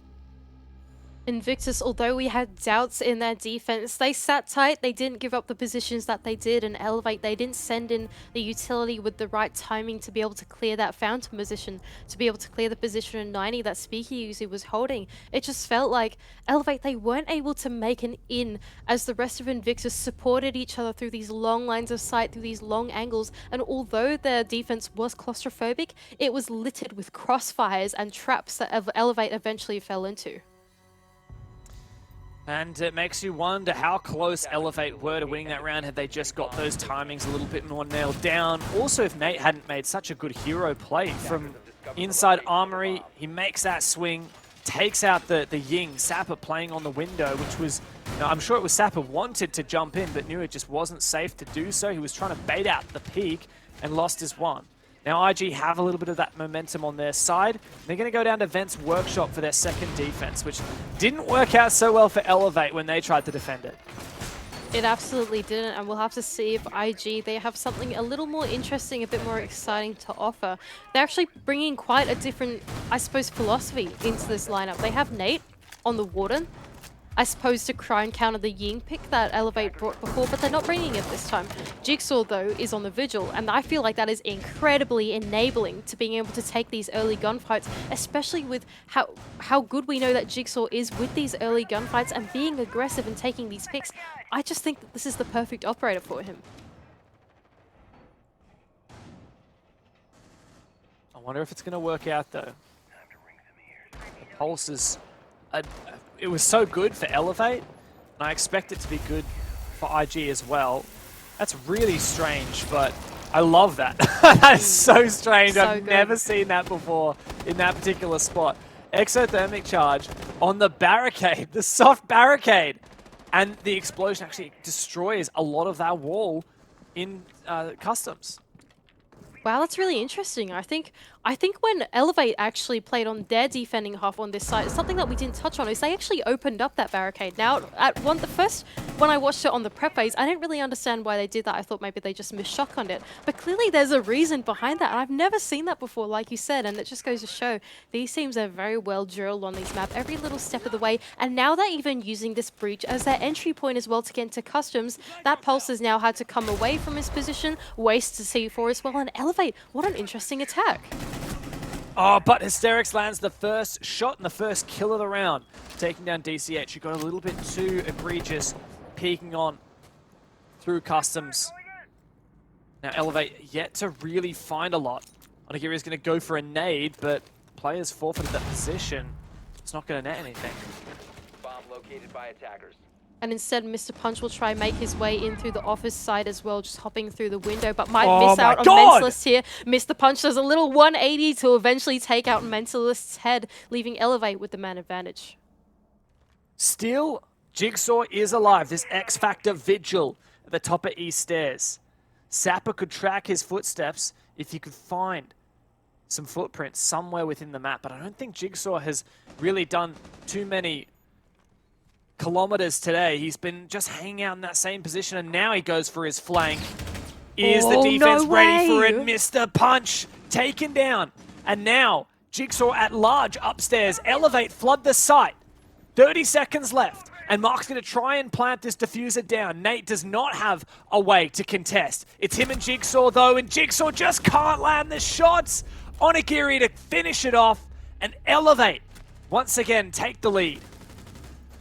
Invictus, although we had doubts in their defense, they sat tight, they didn't give up the positions that they did, and Elevate, they didn't send in the utility with the right timing to be able to clear that Fountain position, to be able to clear the position in 90 that Speakeasy was holding. It just felt like Elevate, they weren't able to make an in as the rest of Invictus supported each other through these long lines of sight, through these long angles, and although their defense was claustrophobic, it was littered with crossfires and traps that Elevate eventually fell into. And it makes you wonder how close Elevate were to winning that round had they just got those timings a little bit more nailed down. Also, if Nate hadn't made such a good hero play from inside Armory, he makes that swing, takes out the Ying. Sapper playing on the window, which was, you know, I'm sure it was Sapper wanted to jump in, but knew it just wasn't safe to do so. He was trying to bait out the peak and lost his one. Now IG have a little bit of that momentum on their side. They're going to go down to Vent's Workshop for their second defense, which didn't work out so well for Elevate when they tried to defend it. It absolutely didn't, and we'll have to see if IG, they have something a little more interesting, a bit more exciting to offer. They're actually bringing quite a different, I suppose, philosophy into this lineup. They have Nate on the Warden, I suppose, to try and counter the Ying pick that Elevate brought before, but they're not bringing it this time. Jigsaw, though, is on the Vigil, and I feel like that is incredibly enabling to being able to take these early gunfights, especially with how good we know that Jigsaw is with these early gunfights and being aggressive and taking these picks. I just think that this is the perfect operator for him. I wonder if it's going to work out, though. The pulse is... it was so good for Elevate, and I expect it to be good for IG as well. That's really strange, but I love that. That is so strange. So I've good. never seen that before in that particular spot. Exothermic charge on the barricade, the soft barricade, and the explosion actually destroys a lot of that wall in customs. Wow, that's really interesting. I think when Elevate actually played on their defending half on this side, something that we didn't touch on is they actually opened up that barricade. Now, when I watched it on the prep phase, I didn't really understand why they did that. I thought maybe they just mis-shotgunned it. But clearly there's a reason behind that, and I've never seen that before, like you said, and it just goes to show these teams are very well drilled on these maps, every little step of the way, and now they're even using this breach as their entry point as well to get into customs. That Pulse has now had to come away from his position, waste to C4 as well, and Elevate, what an interesting attack. Oh, but Hysterics lands the first shot and the first kill of the round, taking down DCH, who got a little bit too egregious, peeking on through customs. Now Elevate yet to really find a lot. Onigiri is going to go for a nade, but players forfeited that position. It's not going to net anything. Bomb located by attackers. And instead, Mr. Punch will try and make his way in through the office side as well, just hopping through the window, but might Oh miss my out on God! Mentalist here. Mr. Punch does a little 180 to eventually take out Mentalist's head, leaving Elevate with the man advantage. Still, Jigsaw is alive. This X-Factor Vigil at the top of East Stairs. Sapper could track his footsteps if he could find some footprints somewhere within the map, but I don't think Jigsaw has really done too many kilometers today. He's been just hanging out in that same position, and now he goes for his flank. Is the defense ready for it? Mr. Punch taken down. And now, Jigsaw at large upstairs. Elevate, flood the site. 30 seconds left. And Mark's going to try and plant this diffuser down. Nate does not have a way to contest. It's him and Jigsaw, though, and Jigsaw just can't land the shots. Onigiri to finish it off, and Elevate once again take the lead.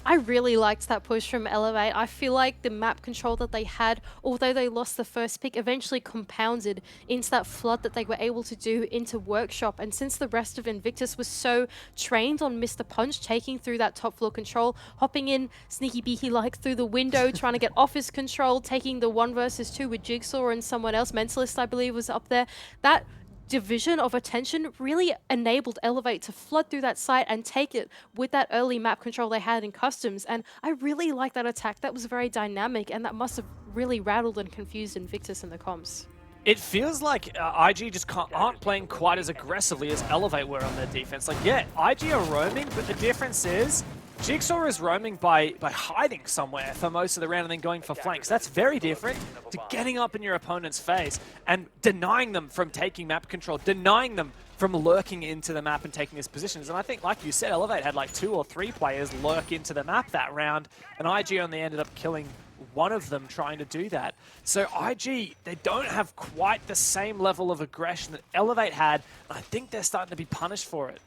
I really liked that push from Elevate. I feel like the map control that they had, although they lost the first pick, eventually compounded into that flood that they were able to do into Workshop. And since the rest of Invictus was so trained on Mr. Punch, taking through that top floor control, hopping in sneaky beaky-like through the window, trying to get office control, taking the 1 versus 2 with Jigsaw and someone else, Mentalist I believe was up there, that division of attention really enabled Elevate to flood through that site and take it with that early map control they had in Customs. And I really like that attack. That was very dynamic, and that must have really rattled and confused Invictus in the comms. It feels like IG just aren't playing quite as aggressively as Elevate were on their defense. Like, yeah, IG are roaming, but the difference is Jigsaw is roaming by hiding somewhere for most of the round and then going for flanks. That's very different to getting up in your opponent's face and denying them from taking map control, denying them from lurking into the map and taking his positions. And I think, like you said, Elevate had like 2 or 3 players lurk into the map that round, and IG only ended up killing one of them trying to do that. So IG, they don't have quite the same level of aggression that Elevate had, and I think they're starting to be punished for it.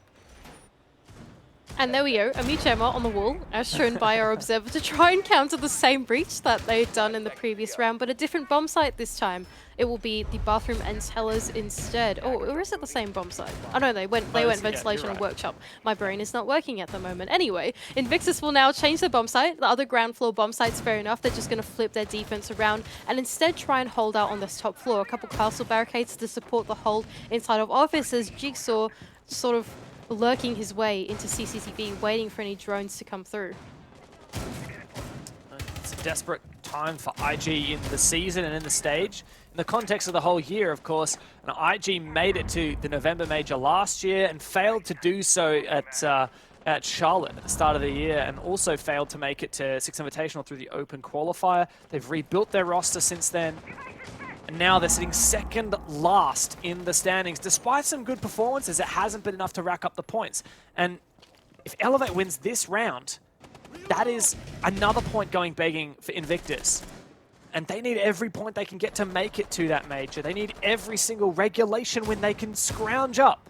And there we go, a Muchema on the wall, as shown by our observer, to try and counter the same breach that they'd done in the previous round, but a different bomb site this time. It will be the bathroom and cellars instead. Oh, or is it the same bomb site? Oh no, they went ventilation and workshop. My brain is not working at the moment. Anyway, Invictus will now change the bomb site. The other ground floor bomb sites, fair enough, they're just going to flip their defense around and instead try and hold out on this top floor. A couple castle barricades to support the hold inside of office as Jigsaw sort of lurking his way into CCTV, waiting for any drones to come through. It's a desperate time for IG in the season and in the stage. In the context of the whole year, of course, IG made it to the November Major last year and failed to do so at Charlotte at the start of the year, and also failed to make it to Six Invitational through the Open Qualifier. They've rebuilt their roster since then. And now they're sitting second last in the standings. Despite some good performances, it hasn't been enough to rack up the points. And if Elevate wins this round, that is another point going begging for Invictus. And they need every point they can get to make it to that major. They need every single regulation win they can scrounge up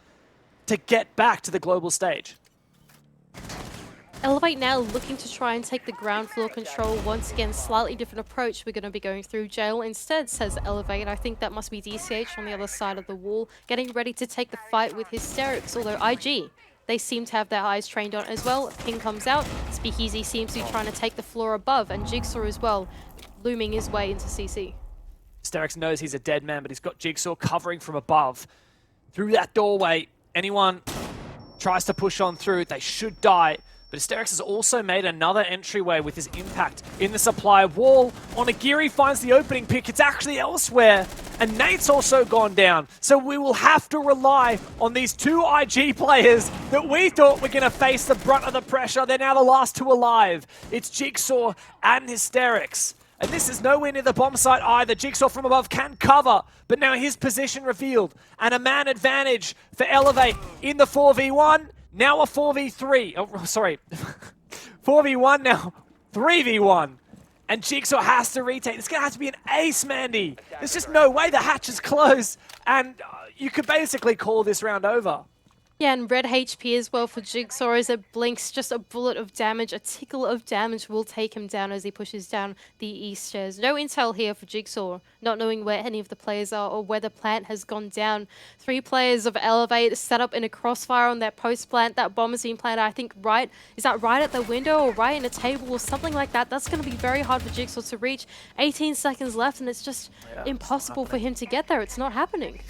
to get back to the global stage. Elevate now looking to try and take the ground floor control. Once again, slightly different approach. We're going to be going through jail instead, says Elevate. I think that must be DCH on the other side of the wall, getting ready to take the fight with Hysterics, although IG, they seem to have their eyes trained on as well. Ping comes out. Speakeasy seems to be trying to take the floor above, and Jigsaw as well, looming his way into CC. Hysterics knows he's a dead man, but he's got Jigsaw covering from above. Through that doorway, anyone tries to push on through, they should die. But Hysterics has also made another entryway with his impact in the supply wall. Onigiri finds the opening pick. It's actually elsewhere. And Nate's also gone down. So we will have to rely on these 2 IG players that we thought were going to face the brunt of the pressure. They're now the last 2 alive. It's Jigsaw and Hysterics. And this is nowhere near the bomb site either. Jigsaw from above can cover, but now his position revealed. And a man advantage for Elevate in the 4v1. Now a 4v3. Oh, sorry. 4v1 now. 3v1. And Jigsaw has to retake. It's going to have to be an ace, Mandy. There's just no way. The hatch is closed. And you could basically call this round over. Yeah, and red HP as well for Jigsaw as it blinks. Just a bullet of damage, a tickle of damage will take him down as he pushes down the east stairs. No intel here for Jigsaw, not knowing where any of the players are or where the plant has gone down. 3 players of Elevate set up in a crossfire on their post plant. That bomb has been planted, I think, is that right at the window or right in a table or something like that? That's going to be very hard for Jigsaw to reach. 18 seconds left and it's just impossible for him to get there. It's not happening.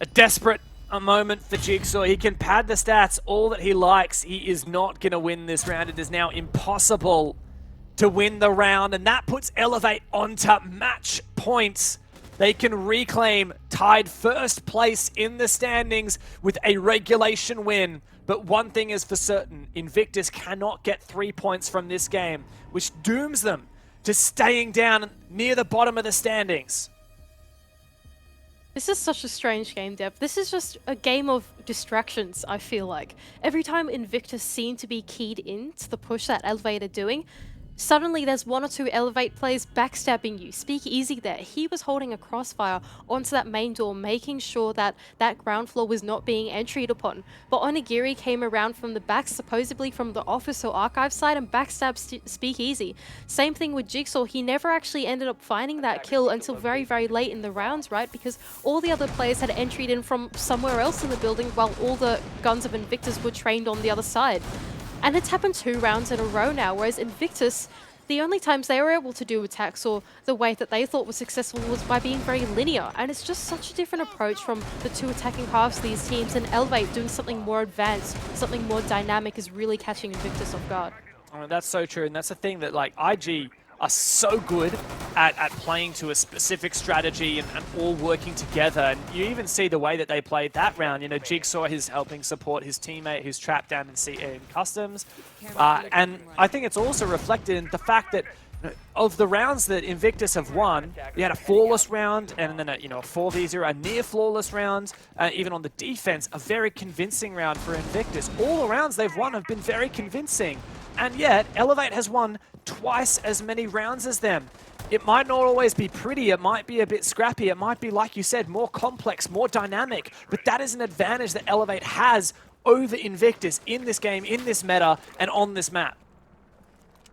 A desperate moment for Jigsaw. He can pad the stats all that he likes. He is not going to win this round. It is now impossible to win the round, and that puts Elevate onto match points. They can reclaim tied first place in the standings with a regulation win. But one thing is for certain, Invictus cannot get 3 points from this game, which dooms them to staying down near the bottom of the standings. This is such a strange game, Deb. This is just a game of distractions, I feel like. Every time Invictus seem to be keyed in to the push that Elevate are doing, suddenly there's 1 or 2 Elevate players backstabbing you. Speak easy there. He was holding a crossfire onto that main door, making sure that that ground floor was not being entried upon. But Onigiri came around from the back, supposedly from the office or archive side, and backstabbed Speak Easy. Same thing with Jigsaw. He never actually ended up finding that kill until very, very late in the rounds, right? Because all the other players had entried in from somewhere else in the building while all the guns of Invictus were trained on the other side. And it's happened 2 rounds in a row now, whereas Invictus, the only times they were able to do attacks or the way that they thought was successful was by being very linear. And it's just such a different approach from the 2 attacking halves of these teams, and Elevate doing something more advanced, something more dynamic is really catching Invictus off guard. Oh, that's so true, and that's the thing that like IG are so good at playing to a specific strategy and all working together. And you even see the way that they played that round. You know, Jigsaw is helping support his teammate who's trapped down in customs. And I think it's also reflected in the fact that of the rounds that Invictus have won, we had a flawless round and then a 4v0, a near flawless round. Even on the defense, a very convincing round for Invictus. All the rounds they've won have been very convincing. And yet, Elevate has won twice as many rounds as them. It might not always be pretty, it might be a bit scrappy, it might be, like you said, more complex, more dynamic, but that is an advantage that Elevate has over Invictus in this game, in this meta, and on this map.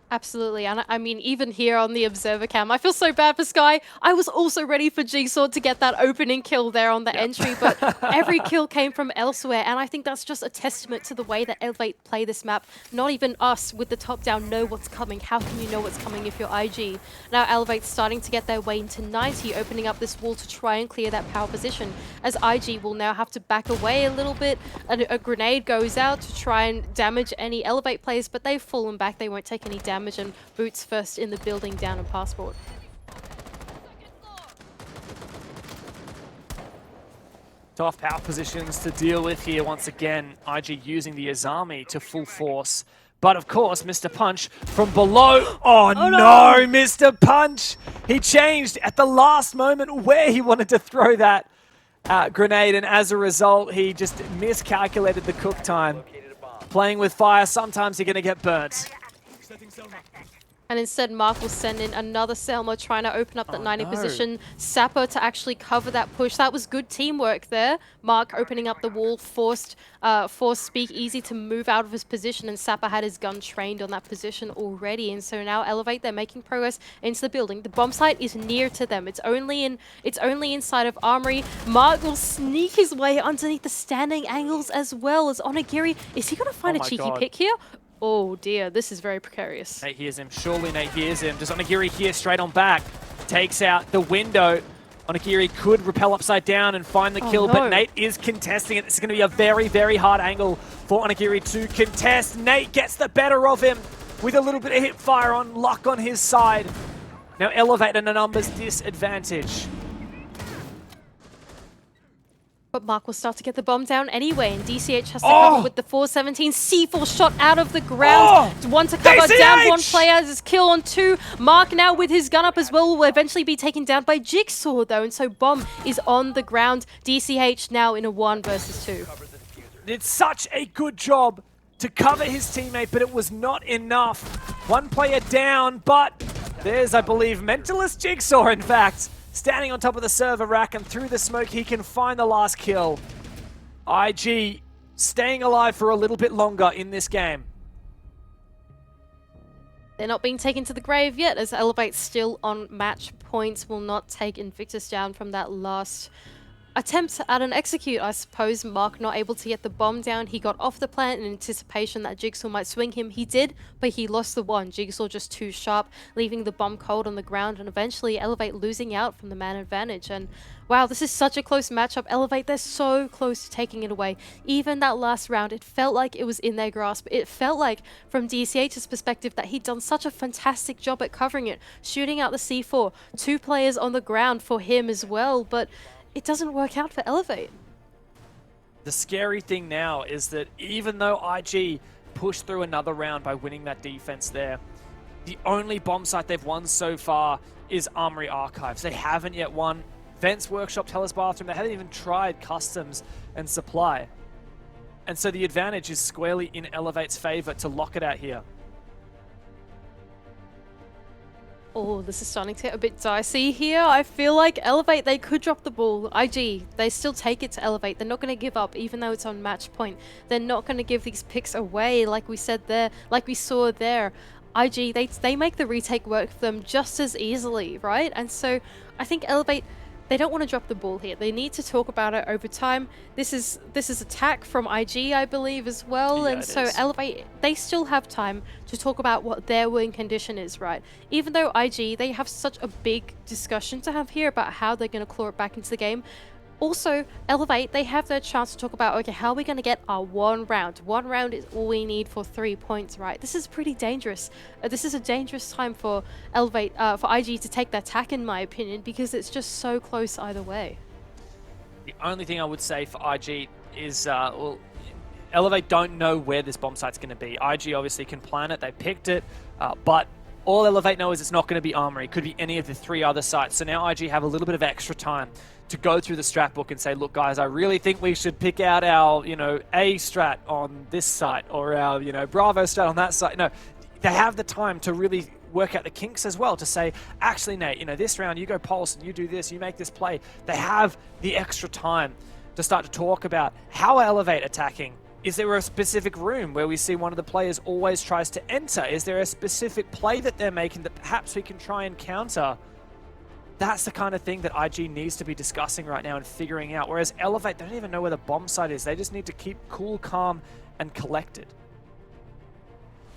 Absolutely, and I mean, even here on the observer cam, I feel so bad for Sky. I was also ready for Jigsaw to get that opening kill there on the entry, but every kill came from elsewhere, and I think that's just a testament to the way that Elevate play this map. Not even us with the top down know what's coming. How can you know what's coming if you're IG? Now Elevate's starting to get their way into 90, opening up this wall to try and clear that power position, as IG will now have to back away a little bit. A grenade goes out to try and damage any Elevate players, but they've fallen back. They won't take any damage, and Boots first in the building down in Passport. Tough power positions to deal with here once again. IG using the Azami to full force. But of course, Mr. Punch from below. Oh no, Mr. Punch! He changed at the last moment where he wanted to throw that grenade, and as a result, he just miscalculated the cook time. Playing with fire, sometimes you're going to get burnt. And instead, Mark will send in another Selma, trying to open up that 90 position. Sapper to actually cover that push. That was good teamwork there. Mark opening up the wall, forced Speak Easy to move out of his position, and Sapper had his gun trained on that position already. And so now Elevate, they're making progress into the building. The bomb site is near to them. It's only inside of Armory. Mark will sneak his way underneath the standing angles as well as Onigiri. Is he going to find a cheeky pick here? Oh dear, this is very precarious. Nate hears him. Surely Nate hears him. Does Onigiri hear straight on back? Takes out the window. Onigiri could rappel upside down and find the kill, but Nate is contesting it. This is going to be a very, very hard angle for Onigiri to contest. Nate gets the better of him with a little bit of hip fire on luck on his side. Now Elevate in a numbers disadvantage. But Mark will start to get the bomb down anyway, and DCH has to cover with the 417. C4 shot out of the ground. One to cover, DCH! down one player, has his kill on 2. Mark now with his gun up as well will eventually be taken down by Jigsaw though, and so bomb is on the ground. DCH now in a 1 versus 2. Did such a good job to cover his teammate, but it was not enough. One player down, but there's, I believe, Mentalist Jigsaw, in fact. Standing on top of the server rack, and through the smoke, he can find the last kill. IG staying alive for a little bit longer in this game. They're not being taken to the grave yet, as Elevate still on match points, will not take Invictus down from that last attempt at an execute, I suppose. Mark not able to get the bomb down. He got off the plant in anticipation that Jigsaw might swing him. He did, but he lost the one. Jigsaw just too sharp, leaving the bomb cold on the ground, and eventually Elevate losing out from the man advantage. And wow, this is such a close matchup. Elevate, they're so close to taking it away. Even that last round, it felt like it was in their grasp. It felt like, from DCH's perspective, that he'd done such a fantastic job at covering it, shooting out the C4, 2 players on the ground for him as well, but it doesn't work out for Elevate. The scary thing now is that even though IG pushed through another round by winning that defense there, the only bomb site they've won so far is Armory Archives. They haven't yet won Vents Workshop, Teller's Bathroom. They haven't even tried Customs and Supply. And so the advantage is squarely in Elevate's favor to lock it out here. Oh, this is starting to get a bit dicey here. I feel like Elevate, they could drop the ball. IG, they still take it to Elevate. They're not going to give up, even though it's on match point. They're not going to give these picks away, like we said there, like we saw there. IG, they make the retake work for them just as easily, right? And so I think Elevate, they don't want to drop the ball here. They need to talk about it over time. This is attack from IG, I believe, as well. Yeah, and so Elevate, they still have time to talk about what their win condition is, right? Even though IG, they have such a big discussion to have here about how they're going to claw it back into the game. Also, Elevate, they have their chance to talk about, okay, how are we going to get our one round? One round is all we need for 3 points, right? This is pretty dangerous. This is a dangerous time for Elevate, for IG to take that attack, in my opinion, because it's just so close either way. The only thing I would say for IG is, well, Elevate don't know where this bomb site's going to be. IG obviously can plan it, they picked it, but all Elevate know is it's not going to be Armory. It could be any of the 3 other sites. So now IG have a little bit of extra time to go through the strat book and say, look, guys, I really think we should pick out our, A strat on this site, or our, Bravo strat on that site. No, they have the time to really work out the kinks as well, to say, actually, Nate, this round you go Pulse and you do this, you make this play. They have the extra time to start to talk about how Elevate attacking. Is there a specific room where we see one of the players always tries to enter? Is there a specific play that they're making that perhaps we can try and counter? That's the kind of thing that IG needs to be discussing right now and figuring out. Whereas Elevate, they don't even know where the bomb site is. They just need to keep cool, calm, and collected.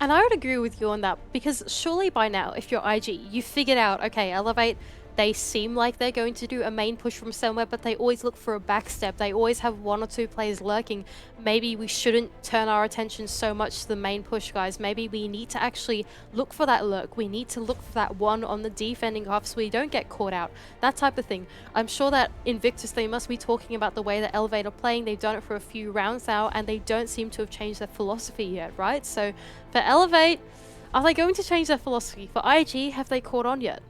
And I would agree with you on that, because surely by now, if you're IG, you figured out, okay, Elevate, they seem like they're going to do a main push from somewhere, but they always look for a backstep. They always have 1 or 2 players lurking. Maybe we shouldn't turn our attention so much to the main push, guys. Maybe we need to actually look for that lurk. We need to look for that one on the defending half so we don't get caught out. That type of thing. I'm sure that Invictus, they must be talking about the way that Elevate are playing. They've done it for a few rounds now, and they don't seem to have changed their philosophy yet, right? So for Elevate, are they going to change their philosophy? For IG, have they caught on yet?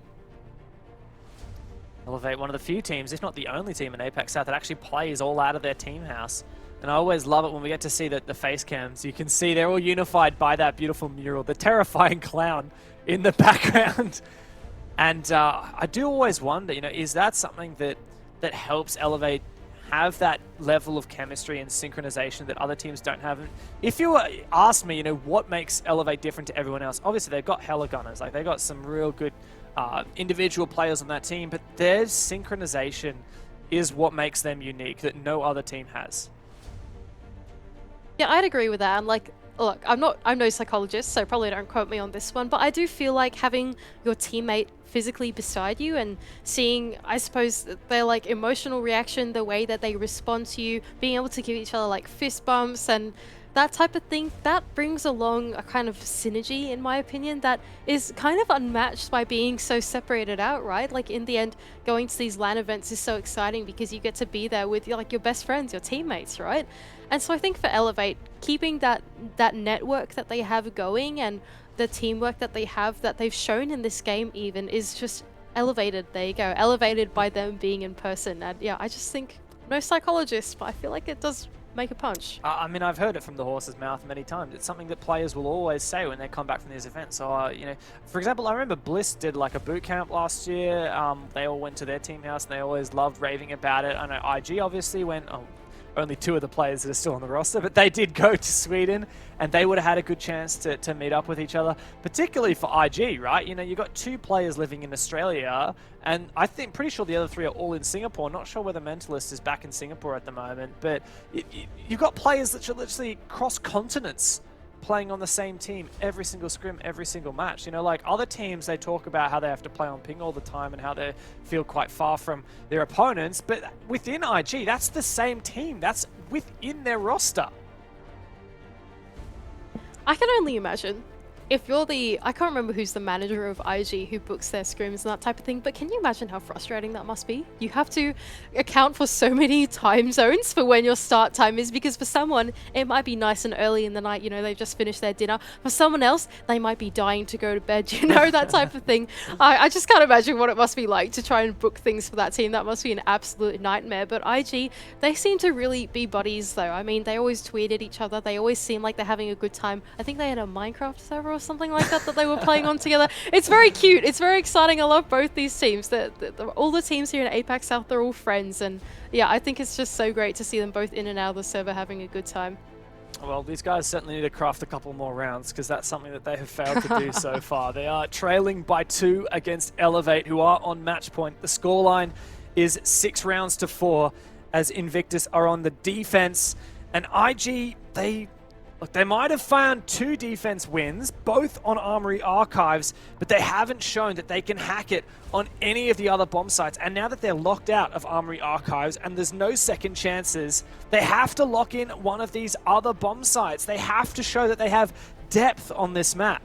Elevate, one of the few teams, if not the only team in APAC South that actually plays all out of their team house. And I always love it when we get to see the face cams. You can see they're all unified by that beautiful mural, the terrifying clown in the background. And I do always wonder, is that something that helps Elevate have that level of chemistry and synchronization that other teams don't have? If you ask me, what makes Elevate different to everyone else? Obviously, they've got hella gunners. Like, they've got some real good individual players on that team, but their synchronization is what makes them unique, that no other team has. Yeah, I'd agree with that. And look, I'm no psychologist, so probably don't quote me on this one, but I do feel like having your teammate physically beside you and seeing, I suppose, their emotional reaction, the way that they respond to you, being able to give each other fist bumps and that type of thing, that brings along a kind of synergy, in my opinion, that is kind of unmatched by being so separated out, right? In the end, going to these LAN events is so exciting because you get to be there with your best friends, your teammates, right? And so I think for Elevate, keeping that network that they have going and the teamwork that they have, that they've shown in this game even, is just elevated. There you go, elevated by them being in person. And yeah, I just think, no psychologist, but I feel like it does make a punch. I mean, I've heard it from the horse's mouth many times. It's something that players will always say when they come back from these events. So, for example, I remember Bliss did a boot camp last year. They all went to their team house and they always loved raving about it. I know IG obviously went only 2 of the players that are still on the roster, but they did go to Sweden, and they would have had a good chance to meet up with each other, particularly for IG, right? You know, you've got 2 players living in Australia, and I think pretty sure the other 3 are all in Singapore. Not sure whether Mentalist is back in Singapore at the moment, but you've got players that should literally cross continents playing on the same team every single scrim, every single match. You know, like other teams, they talk about how they have to play on ping all the time and how they feel quite far from their opponents, but within IG, that's the same team. That's within their roster. I can only imagine if you're I can't remember who's the manager of IG who books their scrims and that type of thing, but can you imagine how frustrating that must be? You have to account for so many time zones for when your start time is, because for someone, it might be nice and early in the night, you know, they've just finished their dinner. For someone else, they might be dying to go to bed, you know, that type of thing. I just can't imagine what it must be like to try and book things for that team. That must be an absolute nightmare. But IG, they seem to really be buddies though. I mean, they always tweet at each other. They always seem like they're having a good time. I think they had a Minecraft server or something like that they were playing on together. It's very cute. It's very exciting. I love both these teams. All the teams here in APAC South, they're all friends. And yeah, I think it's just so great to see them both in and out of the server having a good time. Well, these guys certainly need to craft a couple more rounds, because that's something that they have failed to do so far. They are trailing by 2 against Elevate, who are on match point. The scoreline is 6 rounds to 4 as Invictus are on the defense. And IG, they might have found 2 defense wins, both on Armory Archives, but they haven't shown that they can hack it on any of the other bomb sites. And now that they're locked out of Armory Archives and there's no second chances, they have to lock in one of these other bomb sites. They have to show that they have depth on this map.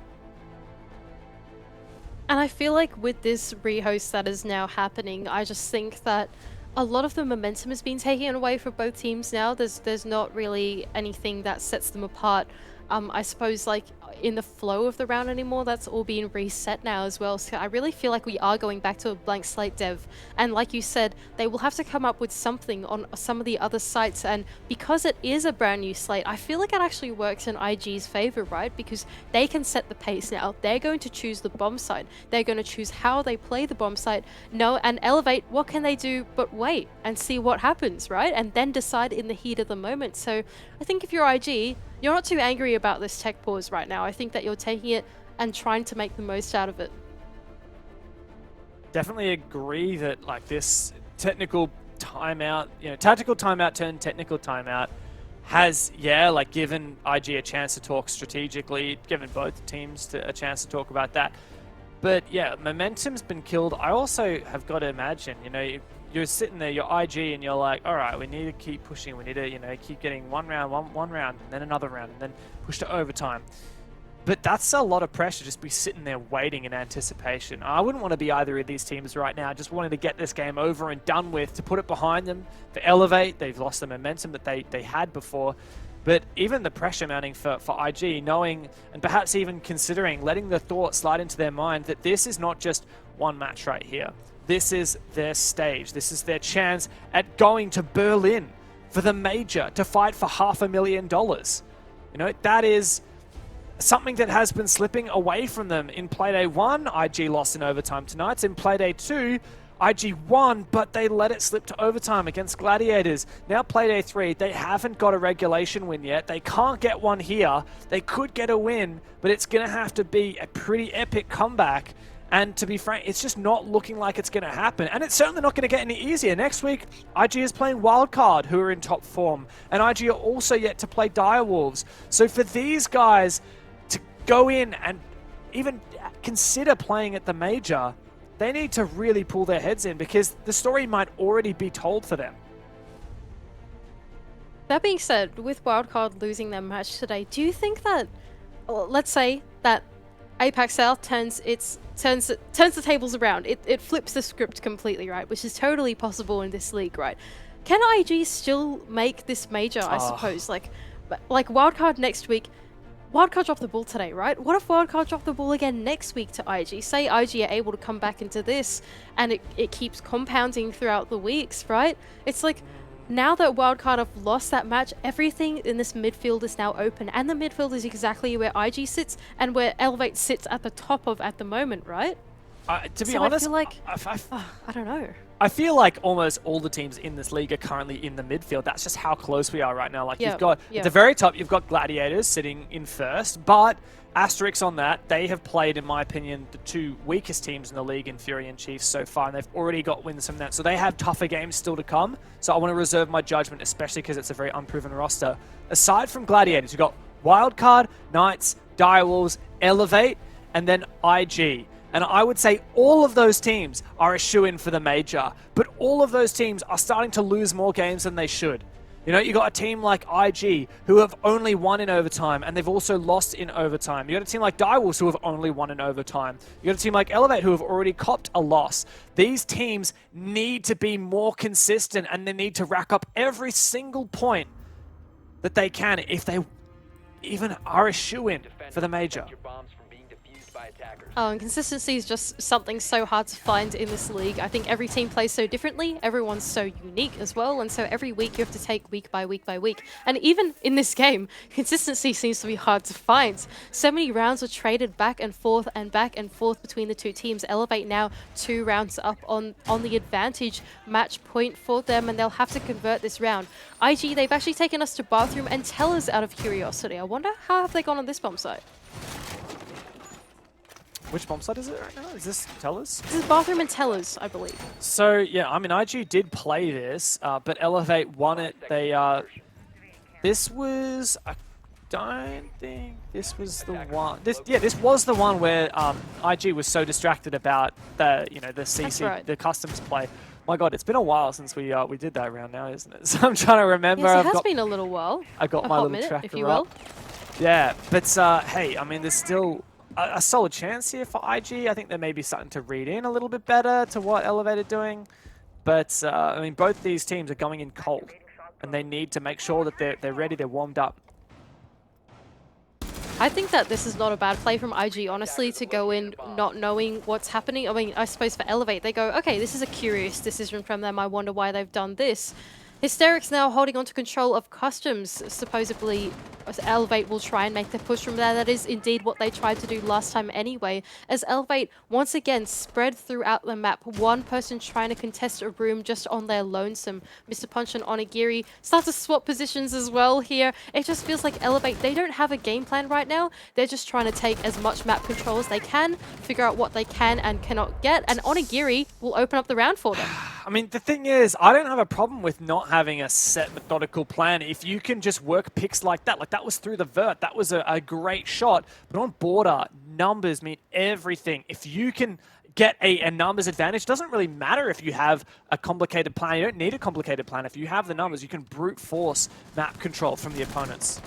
And I feel like with this rehost that is now happening, I just think that a lot of the momentum has been taken away for both teams now. There's not really anything that sets them apart. I suppose like in the flow of the round anymore. That's all being reset now as well. So I really feel like we are going back to a blank slate dev. And like you said, they will have to come up with something on some of the other sites. And because it is a brand new slate, I feel like it actually works in IG's favor, right? Because they can set the pace now. They're going to choose the bomb site. They're going to choose how they play the bomb site. No, and Elevate, what can they do but wait and see what happens, right? And then decide in the heat of the moment. So I think if you're IG, you're not too angry about this tech pause right now. I think that you're taking it and trying to make the most out of it. Definitely agree that like this technical timeout, tactical timeout turned technical timeout has, like given IG a chance to talk strategically, given both teams a chance to talk about that. But yeah, momentum's been killed. I also have got to imagine, you're sitting there, you're IG, and you're like, all right, we need to keep pushing. We need to, keep getting one round, and then another round, and then push to overtime. But that's a lot of pressure, just be sitting there waiting in anticipation. I wouldn't want to be either of these teams right now. Just wanting to get this game over and done with, to put it behind them, to elevate. They've lost the momentum that they had before. But even the pressure mounting for IG, knowing and perhaps even considering, letting the thought slide into their mind that this is not just one match right here. This is their stage. This is their chance at going to Berlin for the major to fight for $500,000. That is something that has been slipping away from them. In Playday 1, IG lost in overtime tonight. In Playday 2, IG won, but they let it slip to overtime against Gladiators. Now Playday 3, they haven't got a regulation win yet. They can't get one here. They could get a win, but it's going to have to be a pretty epic comeback. And to be frank, it's just not looking like it's going to happen. And it's certainly not going to get any easier. Next week, IG is playing Wildcard, who are in top form. And IG are also yet to play Direwolves. So for these guys to go in and even consider playing at the major, they need to really pull their heads in, because the story might already be told for them. That being said, with Wildcard losing their match today, do you think that, let's say that APAC South turns the tables around. It flips the script completely, right? Which is totally possible in this league, right? Can IG still make this major, I suppose? Like Wildcard next week. Wildcard dropped the ball today, right? What if Wildcard dropped the ball again next week to IG? Say IG are able to come back into this and it keeps compounding throughout the weeks, right? It's like, now that Wildcard have lost that match, everything in this midfield is now open. And the midfield is exactly where IG sits and where Elevate sits at the top of at the moment, right? To be honest, I feel like, I don't know. I feel like almost all the teams in this league are currently in the midfield. That's just how close we are right now. Like you've got at the very top, you've got Gladiators sitting in first, but asterisk on that, they have played, in my opinion, the two weakest teams in the league in Fury and Chiefs so far, and they've already got wins from that. So they have tougher games still to come. So I want to reserve my judgment, especially because it's a very unproven roster. Aside from Gladiators, you've got Wildcard, Knights, Direwolves, Elevate, and then IG. And I would say all of those teams are a shoo-in for the major, but all of those teams are starting to lose more games than they should. You know, you got a team like IG who have only won in overtime, and they've also lost in overtime. You got a team like Direwolves who have only won in overtime. You got a team like Elevate who have already copped a loss. These teams need to be more consistent, and they need to rack up every single point that they can if they even are a shoo-in for the major. Oh, and consistency is just something so hard to find in this league. I think every team plays so differently. Everyone's so unique as well. And so every week you have to take week by week by week. And even in this game, consistency seems to be hard to find. So many rounds were traded back and forth between the two teams. Elevate now 2 rounds up on the advantage match point for them, and they'll have to convert this round. IG, they've actually taken us to bathroom and tellers out of curiosity. I wonder how have they gone on this bomb site? Which bomb site is it right now? Is this Tellers? This is bathroom and tellers, I believe. So, yeah, I mean, IG did play this, but Elevate won it. They, this was, I don't think this was the one. This was the one where IG was so distracted about the, the CC, the customs play. My God, it's been a while since we did that round now, isn't it? So I'm trying to remember. Yes, it has been a little while. I got my little tracker if you will. Yeah, but hey, I mean, there's still a solid chance here for IG. I think they may be starting to read in a little bit better to what Elevate are doing. But, I mean, both these teams are going in cold, and they need to make sure that they're ready, they're warmed up. I think that this is not a bad play from IG, honestly, to go in not knowing what's happening. I mean, I suppose for Elevate, they go, okay, this is a curious decision from them. I wonder why they've done this. Hysterics now holding on to control of customs. Supposedly, Elevate will try and make the push from there. That is indeed what they tried to do last time anyway. As Elevate once again spread throughout the map, one person trying to contest a room just on their lonesome. Mr. Punch and Onigiri start to swap positions as well here. It just feels like Elevate, they don't have a game plan right now. They're just trying to take as much map control as they can, figure out what they can and cannot get, and Onigiri will open up the round for them. I mean, the thing is, I don't have a problem with not having a set methodical plan. If you can just work picks like that was through the vert, that was a great shot. But on border, numbers mean everything. If you can get a numbers advantage, it doesn't really matter if you have a complicated plan. You don't need a complicated plan. If you have the numbers, you can brute force map control from the opponents.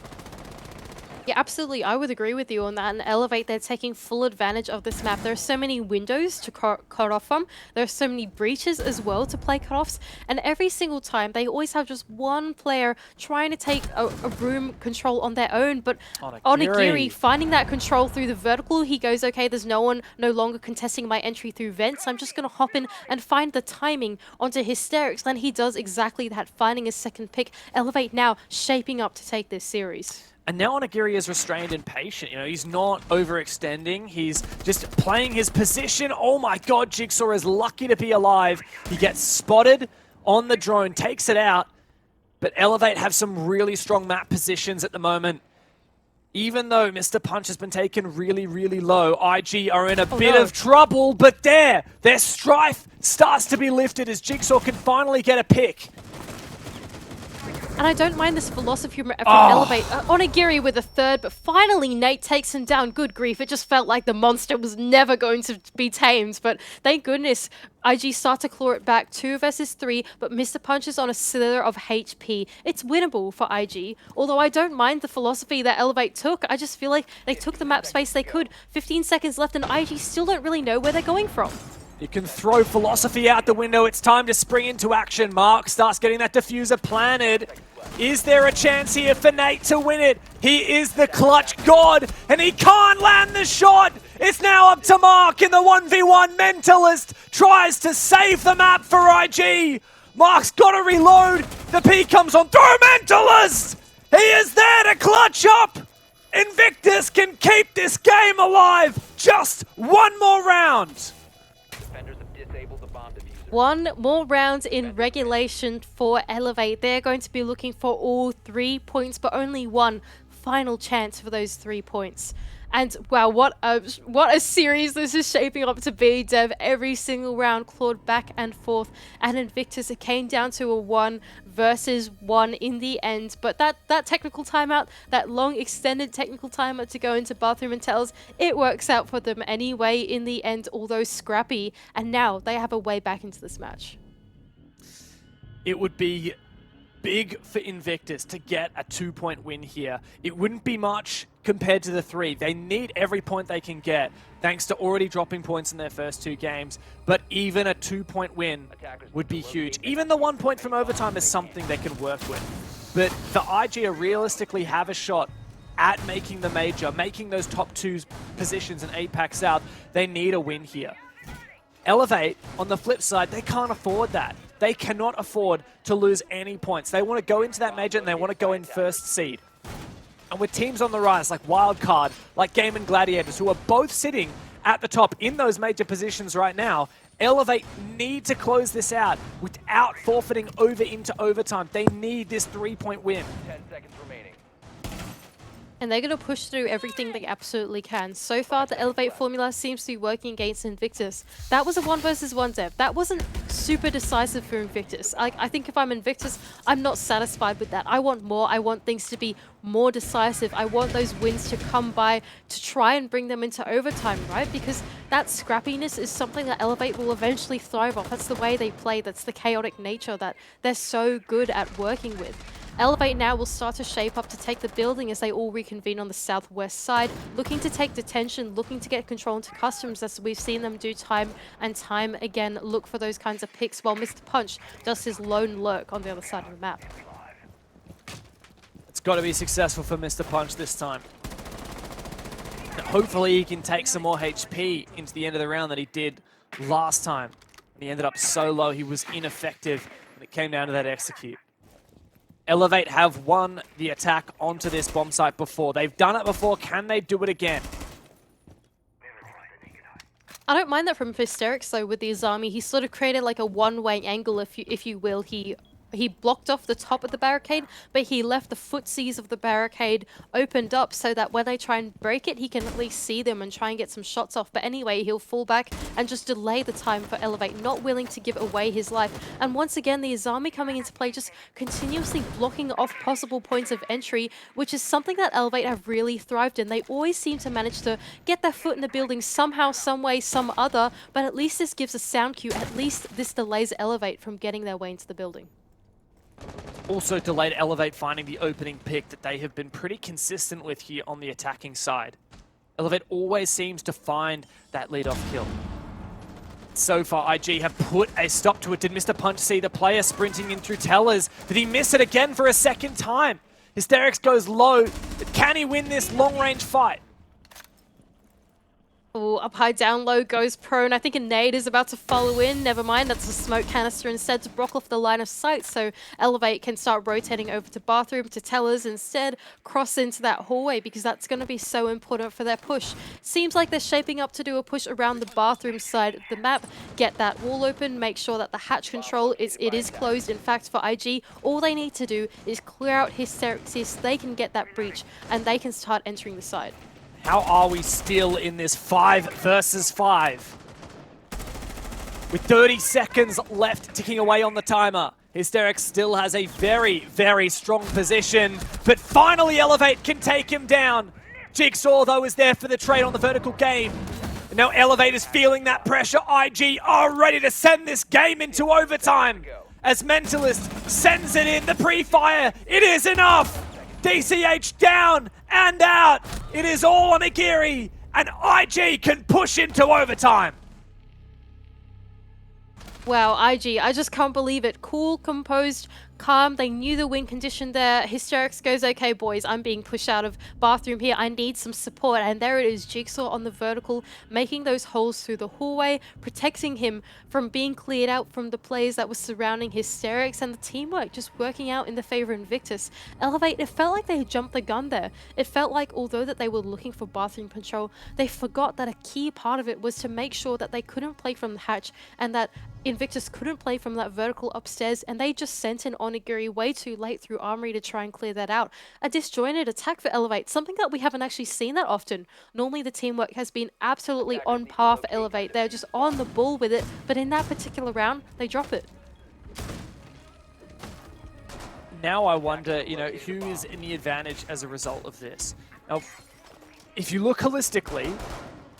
Yeah, absolutely. I would agree with you on that. And Elevate, they're taking full advantage of this map. There are so many windows to cut off from. There are so many breaches as well to play cutoffs. And every single time, they always have just one player trying to take a room control on their own. But Onigiri finding that control through the vertical, he goes, okay, there's no one no longer contesting my entry through vents. I'm just going to hop in and find the timing onto Hysterics. Then he does exactly that, finding his second pick. Elevate now shaping up to take this series. And now Onigiri is restrained and patient. He's not overextending. He's just playing his position. Oh my God, Jigsaw is lucky to be alive. He gets spotted on the drone, takes it out. But Elevate have some really strong map positions at the moment. Even though Mr. Punch has been taken really, really low, IG are in a bit of trouble. But their strife starts to be lifted as Jigsaw can finally get a pick. And I don't mind this philosophy from Elevate. Onigiri with a third, but finally Nate takes him down. Good grief, it just felt like the monster was never going to be tamed. But thank goodness, IG start to claw it back 2 versus 3, but Mr. Punch is on a slither of HP. It's winnable for IG, although I don't mind the philosophy that Elevate took. I just feel like they took the map space they could. 15 seconds left and IG still don't really know where they're going from. You can throw philosophy out the window. It's time to spring into action. Mark starts getting that diffuser planted. Is there a chance here for Nate to win it? He is the clutch god, and he can't land the shot. It's now up to Mark in the 1v1. Mentalist tries to save the map for IG. Mark's got to reload. The P comes on through Mentalist. He is there to clutch up. Invictus can keep this game alive. Just one more round. Defenders have disabled the bomb diffuser. One more round in regulation for Elevate. They're going to be looking for all 3 points, but only one final chance for those 3 points. And wow, what a series this is shaping up to be, Dev. Every single round clawed back and forth. And Invictus, it came down to a 1 versus 1 in the end. But that technical timeout, that long extended technical timeout to go into bathroom and tells, it works out for them anyway in the end, although scrappy. And now they have a way back into this match. It would be big for Invictus to get a 2-point win here. It wouldn't be much compared to the 3. They need every point they can get, thanks to already dropping points in their first 2 games. But even a 2-point win would be huge. Even the 1 point from overtime is something they can work with. But the IG realistically have a shot at making the major, making those top 2 positions in APAC South. They need a win here. Elevate, on the flip side, they can't afford that. They cannot afford to lose any points. They want to go into that major and they want to go in first seed. And with teams on the rise like Wildcard, like Game and Gladiators, who are both sitting at the top in those major positions right now, Elevate need to close this out without forfeiting over into overtime. They need this 3-point win. 10 seconds remaining. And they're going to push through everything they absolutely can. So far, the Elevate formula seems to be working against Invictus. That was a 1 versus 1, Dev. That wasn't super decisive for Invictus. I think if I'm Invictus, I'm not satisfied with that. I want more. I want things to be more decisive. I want those wins to come by to try and bring them into overtime, right? Because that scrappiness is something that Elevate will eventually thrive off. That's the way they play. That's the chaotic nature that they're so good at working with. Elevate now will start to shape up to take the building as they all reconvene on the southwest side, looking to take detention, looking to get control into customs, as we've seen them do time and time again, look for those kinds of picks, while Mr. Punch does his lone lurk on the other side of the map. It's got to be successful for Mr. Punch this time. Hopefully he can take some more HP into the end of the round than he did last time. And he ended up so low, he was ineffective when it came down to that execute. Elevate have won the attack onto this bomb site before. They've done it before. Can they do it again? I don't mind that from Hysterics, though, with the Azami. He sort of created like a one-way angle, if you will. He blocked off the top of the barricade, but he left the footsies of the barricade opened up so that when they try and break it, he can at least see them and try and get some shots off. But anyway, he'll fall back and just delay the time for Elevate, not willing to give away his life. And once again, the Azami coming into play, just continuously blocking off possible points of entry, which is something that Elevate have really thrived in. They always seem to manage to get their foot in the building somehow, some way, some other, but at least this gives a sound cue. At least this delays Elevate from getting their way into the building. Also delayed Elevate finding the opening pick that they have been pretty consistent with here on the attacking side. Elevate always seems to find that lead-off kill. So far, IG have put a stop to it. Did Mr. Punch see the player sprinting in through Tellers? Did he miss it again for a second time? Hysterics goes low, but can he win this long-range fight? Oh, up high, down low, goes prone. I think a nade is about to follow in. Never mind, that's a smoke canister instead to block off the line of sight, so Elevate can start rotating over to bathroom, to Tellers, instead cross into that hallway, because that's going to be so important for their push. Seems like they're shaping up to do a push around the bathroom side of the map, get that wall open, make sure that the hatch control is closed. In fact, for IG, all they need to do is clear out Hysterics so they can get that breach, and they can start entering the side. How are we still in this 5 versus 5? With 30 seconds left ticking away on the timer, Hysterics still has a very, very strong position, but finally Elevate can take him down. Jigsaw, though, is there for the trade on the vertical game. And now Elevate is feeling that pressure. IG are ready to send this game into overtime. As Mentalist sends it in, the pre-fire, it is enough! DCH down and out. It is all on Agiri, and IG can push into overtime. Wow, IG, I just can't believe it. Cool, composed, calm. They knew the win condition there. Hysterics goes, okay, boys, I'm being pushed out of bathroom here. I need some support. And there it is, Jigsaw on the vertical, making those holes through the hallway, protecting him from being cleared out from the players that were surrounding Hysterics, and the teamwork just working out in the favor of Invictus. Elevate, it felt like they had jumped the gun there. It felt like although that they were looking for bathroom control, they forgot that a key part of it was to make sure that they couldn't play from the hatch and that Invictus couldn't play from that vertical upstairs, and they just sent in Onigiri way too late through Armory to try and clear that out. A disjointed attack for Elevate, something that we haven't actually seen that often. Normally the teamwork has been absolutely on par for Elevate. They're just on the ball with it, but in that particular round, they drop it. Now I wonder, you know, who is in the advantage as a result of this. Now, if you look holistically,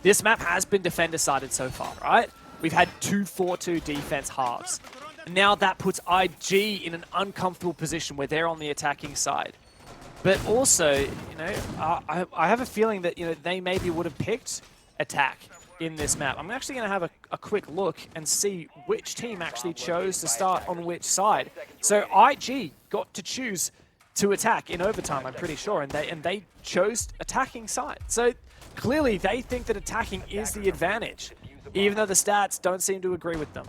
this map has been defender-sided so far, right? We've had 2 4-2 defense halves. Now that puts IG in an uncomfortable position where they're on the attacking side. But also, you know, I have a feeling that, you know, they maybe would have picked attack in this map. I'm actually going to have a quick look and see which team actually chose to start on which side. So IG got to choose to attack in overtime, I'm pretty sure, and they chose attacking side. So clearly they think that attacking is the advantage, even though the stats don't seem to agree with them.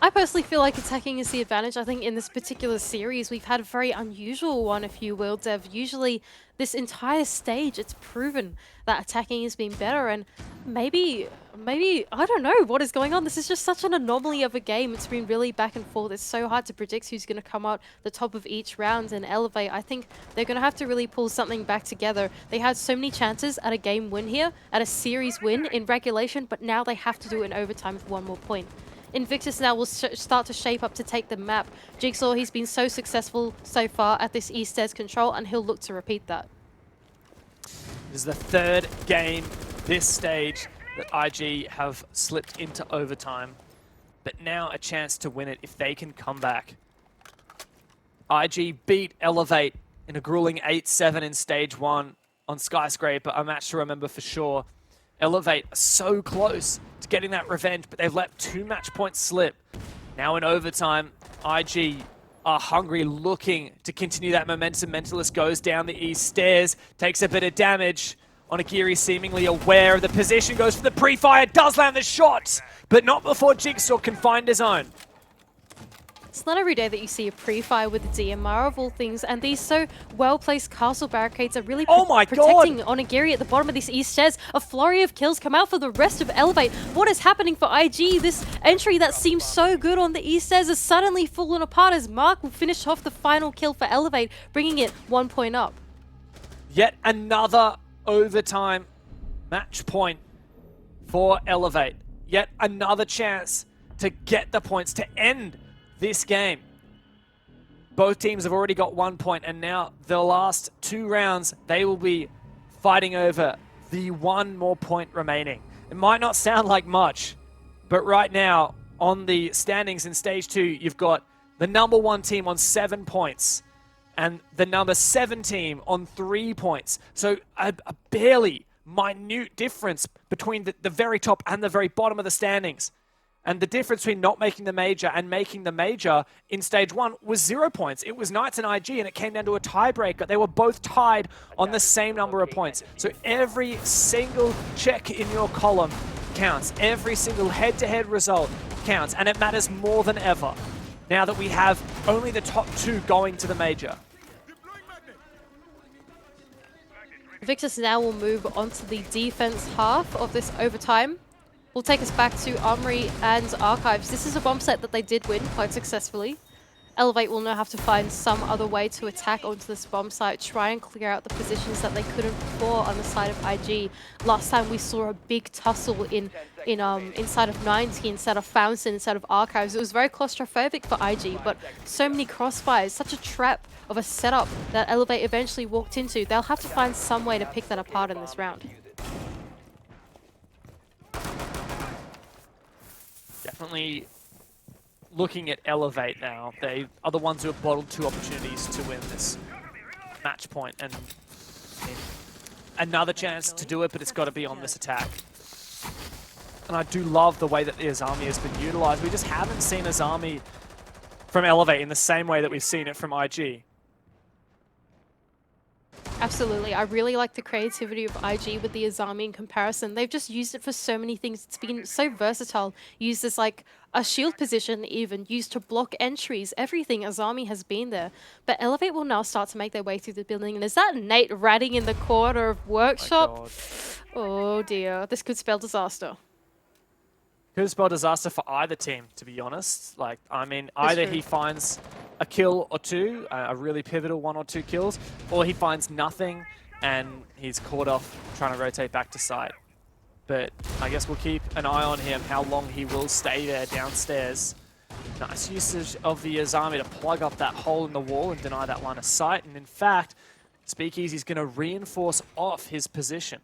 I personally feel like attacking is the advantage. I think in this particular series, we've had a very unusual one, if you will, Dev. Usually, this entire stage, it's proven that attacking has been better, and maybe, I don't know what is going on. This is just such an anomaly of a game. It's been really back and forth. It's so hard to predict who's going to come out the top of each round and Elevate. I think they're going to have to really pull something back together. They had so many chances at a game win here, at a series win in regulation, but now they have to do it in overtime with one more point. Invictus now will start to shape up to take the map. Jigsaw, he's been so successful so far at this East Stairs control, and he'll look to repeat that. This is the third game this stage that IG have slipped into overtime, but now a chance to win it if they can come back. IG beat Elevate in a grueling 8-7 in stage 1 on Skyscraper, a match to remember for sure. Elevate are so close to getting that revenge, but they've let 2 match points slip. Now in overtime, IG are hungry, looking to continue that momentum. Mentalist goes down the east stairs, takes a bit of damage. Onigiri seemingly aware of the position, goes for the pre-fire, does land the shot, but not before Jigsaw can find his own. It's not every day that you see a pre-fire with the DMR of all things, and these so well-placed castle barricades are really protecting Onigiri at the bottom of this east stairs. A flurry of kills come out for the rest of Elevate. What is happening for IG? This entry that seems so good on the east stairs is suddenly fallen apart as Mark will finish off the final kill for Elevate, bringing it 1 point up. Yet another overtime match point for Elevate. Yet another chance to get the points to end this game. Both teams have already got 1 point, and now the last 2 rounds, they will be fighting over the 1 more point remaining. It might not sound like much, but right now on the standings in stage 2, you've got the number 1 team on 7 points and the number 7 team on 3 points. So a barely minute difference between the very top and the very bottom of the standings. And the difference between not making the major and making the major in stage 1 was 0 points. It was Knights and IG, and it came down to a tiebreaker. They were both tied on the same number of points. So every single check in your column counts. Every single head-to-head result counts, and it matters more than ever now that we have only the top 2 going to the major. Invictus now will move on to the defense half of this overtime. Will take us back to Armory and Archives. This is a bomb set that they did win quite successfully. Elevate will now have to find some other way to attack onto this bomb site, try and clear out the positions that they couldn't before on the side of IG. Last time we saw a big tussle inside of 90, inside of Fountain, inside of Archives. It was very claustrophobic for IG, but so many crossfires, such a trap of a setup that Elevate eventually walked into. They'll have to find some way to pick that apart in this round. Definitely looking at Elevate now. They are the ones who have bottled 2 opportunities to win this match point, and I mean, another chance to do it, but it's got to be on this attack. And I do love the way that the Azami has been utilized. We just haven't seen Azami from Elevate in the same way that we've seen it from IG. Absolutely. I really like the creativity of IG with the Azami in comparison. They've just used it for so many things. It's been so versatile. Used as like a shield position even, used to block entries, everything. Azami has been there. But Elevate will now start to make their way through the building. And is that Nate ratting in the corner of Workshop? Oh dear, this could spell disaster. Could spell disaster for either team, to be honest. Like, I mean, either he finds a kill or two, a really pivotal 1 or 2 kills, or he finds nothing and he's caught off trying to rotate back to site. But I guess we'll keep an eye on him, how long he will stay there downstairs. Nice usage of the Azami to plug up that hole in the wall and deny that line of sight. And in fact, Speakeasy's going to reinforce off his position.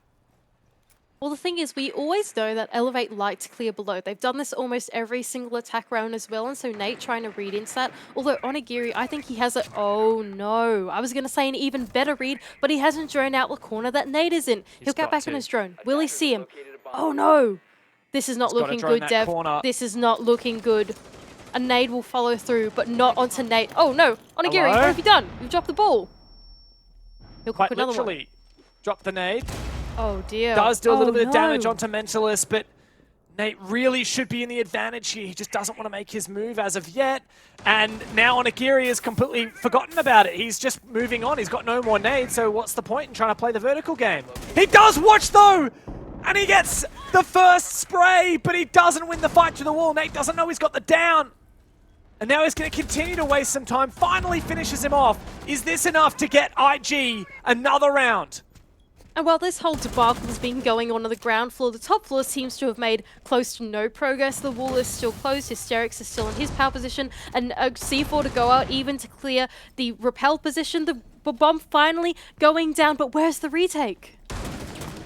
Well, the thing is, we always know that Elevate like to clear below. They've done this almost every single attack round as well, and so Nate trying to read into that. Although Onigiri, I think he has a... Oh, no. I was going to say an even better read, but he hasn't drone out the corner that Nate is in. He'll get back on his drone. Will he see him? Oh, no. This is not looking good, Dev. This is not looking good. A nade will follow through, but not onto Nate. Oh, no. Onigiri, what have you done? You've dropped the ball. He'll Quite cook another one. literally drop the nade. Oh dear. Does do a little bit of damage onto Mentalist, but Nate really should be in the advantage here. He just doesn't want to make his move as of yet. And now Onigiri has completely forgotten about it. He's just moving on. He's got no more nades, so what's the point in trying to play the vertical game? He does watch though! And he gets the first spray, but he doesn't win the fight to the wall. Nate doesn't know he's got the down. And now he's going to continue to waste some time. Finally finishes him off. Is this enough to get IG another round? And while this whole debacle has been going on the ground floor, the top floor seems to have made close to no progress. The wall is still closed, Hysterics is still in his power position, and a C4 to go out even to clear the repel position. The bomb finally going down, but where's the retake?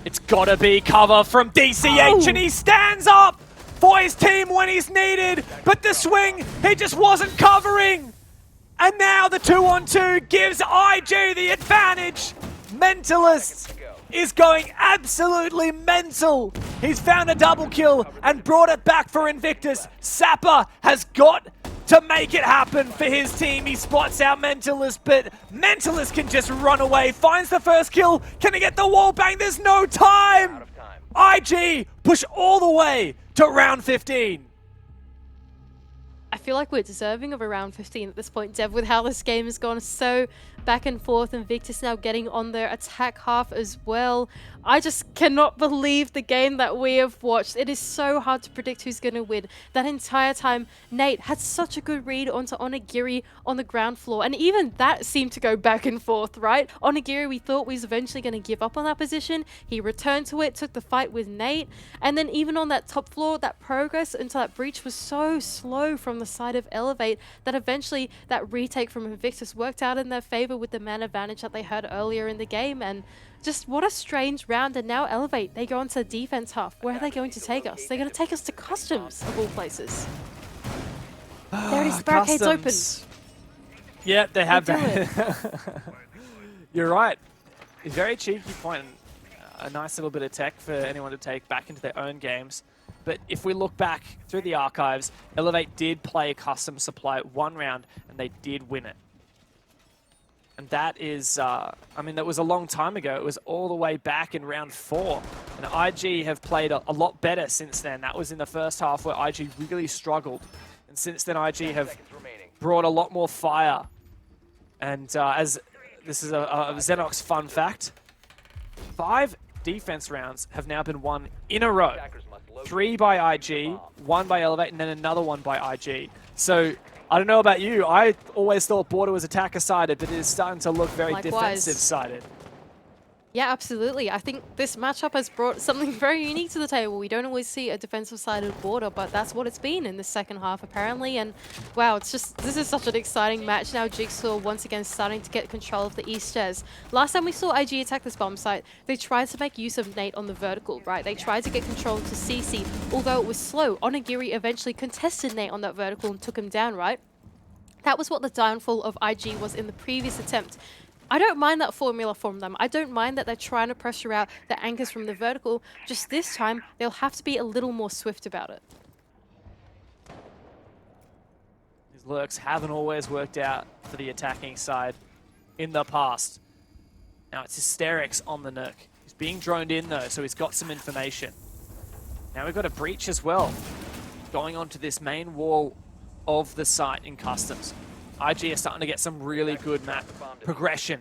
It's gotta be cover from DCH, and he stands up for his team when he's needed, but the swing, he just wasn't covering. And now the 2-on-2 gives IG the advantage. Mentalist is going absolutely mental. He's found a double kill and brought it back for Invictus. Sapper has got to make it happen for his team. He spots out Mentalist, but Mentalist can just run away. Finds the first kill. Can he get the wall bang? There's no time. IG push all the way to round 15. I feel like we're deserving of a round 15 at this point, Dev, with how this game has gone so back and forth. Invictus now getting on their attack half as well. I just cannot believe the game that we have watched. It is so hard to predict who's going to win. That entire time, Nate had such a good read onto Onigiri on the ground floor, and even that seemed to go back and forth, right? Onigiri, we thought was eventually going to give up on that position. He returned to it, took the fight with Nate, and then even on that top floor, that progress into that breach was so slow from the side of Elevate that eventually that retake from Invictus worked out in their favor with the man advantage that they had earlier in the game. And just what a strange round. And now Elevate, they go into defense half. Where are they going to take us? They're going to take us to Customs, of all places. There it is, the barricade's open. Yeah, they have that. You're right. It's very cheeky point. A nice little bit of tech for anyone to take back into their own games. But if we look back through the archives, Elevate did play Custom Supply one round, and they did win it. And that is, I mean, that was a long time ago. It was all the way back in round 4. And IG have played a lot better since then. That was in the first half where IG really struggled. And since then, IG have brought a lot more fire. And as this is a Xenox fun fact, 5 defense rounds have now been won in a row. 3 by IG, 1 by Elevate, and then another one by IG. So I don't know about you. I always thought Border was attacker-sided, but it is starting to look very defensive-sided. Yeah, absolutely. I think this matchup has brought something very unique to the table. We don't always see a defensive-sided Border, but that's what it's been in the second half, apparently. And wow, it's just, this is such an exciting match. Now Jigsaw once again starting to get control of the east stairs. Last time we saw IG attack this bomb site, they tried to make use of Nate on the vertical, right? They tried to get control to CC, although it was slow. Onigiri eventually contested Nate on that vertical and took him down, right? That was what the downfall of IG was in the previous attempt. I don't mind that formula from them. I don't mind that they're trying to pressure out the anchors from the vertical. Just this time, they'll have to be a little more swift about it. lurks haven't always worked out for the attacking side in the past. Now it's Hysterics on the Nook. He's being droned in though, so he's got some information. Now we've got a breach as well, going onto this main wall of the site in Customs. IG are starting to get some really good map progression.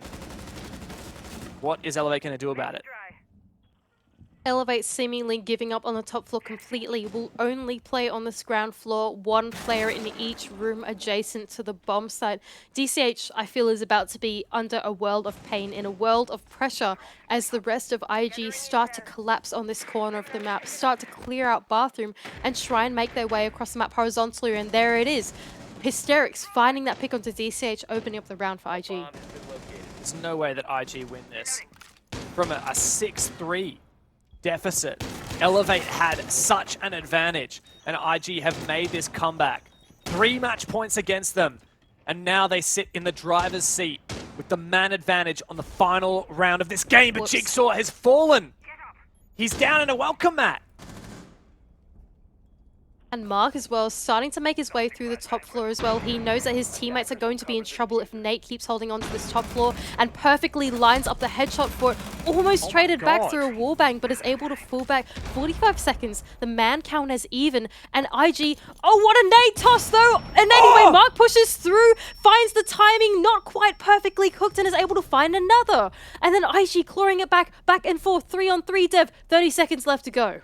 What is Elevate going to do about it? Elevate seemingly giving up on the top floor completely, will only play on this ground floor, one player in each room adjacent to the bomb site. DCH, I feel, is about to be under a world of pain, in a world of pressure, as the rest of IG start to collapse on this corner of the map, start to clear out bathroom, and try and make their way across the map horizontally, and there it is. Hysterics finding that pick onto DCH, opening up the round for IG. There's no way that IG win this. From a 6-3 deficit, Elevate had such an advantage, and IG have made this comeback. 3 match points against them, and now they sit in the driver's seat with the man advantage on the final round of this game. But Jigsaw has fallen. He's down in a welcome mat. And Mark as well, starting to make his way through the top floor as well. He knows that his teammates are going to be in trouble if Nate keeps holding on to this top floor, and perfectly lines up the headshot for it. Almost traded back through a wallbang, but is able to fall back. 45 seconds, the man count is even, and IG, oh, what a nade toss though! And anyway, Mark pushes through, finds the timing, not quite perfectly cooked, and is able to find another. And then IG clawing it back and forth, 3-on-3 dev, 30 seconds left to go.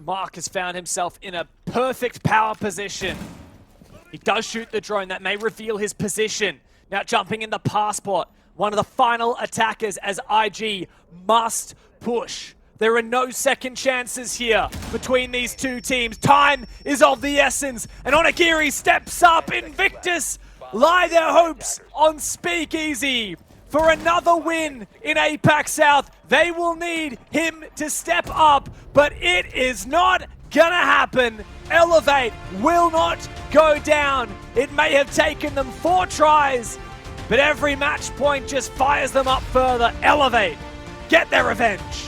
Mark has found himself in a perfect power position. He does shoot the drone. That may reveal his position. Now jumping in the passport. One of the final attackers as IG must push. There are no second chances here between these two teams. Time is of the essence. And Onigiri steps up. Invictus lie their hopes on Speakeasy for another win in APAC South. They will need him to step up, but it is not gonna happen. Elevate will not go down. It may have taken them 4 tries, but every match point just fires them up further. Elevate, get their revenge.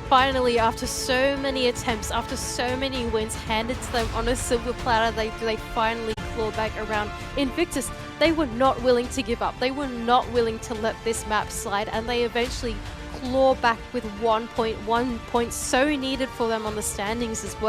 Finally, after so many attempts, after so many wins handed to them on a silver platter, they finally claw back around. Invictus, they were not willing to give up. They were not willing to let this map slide, and they eventually claw back with 1 point so needed for them on the standings as well.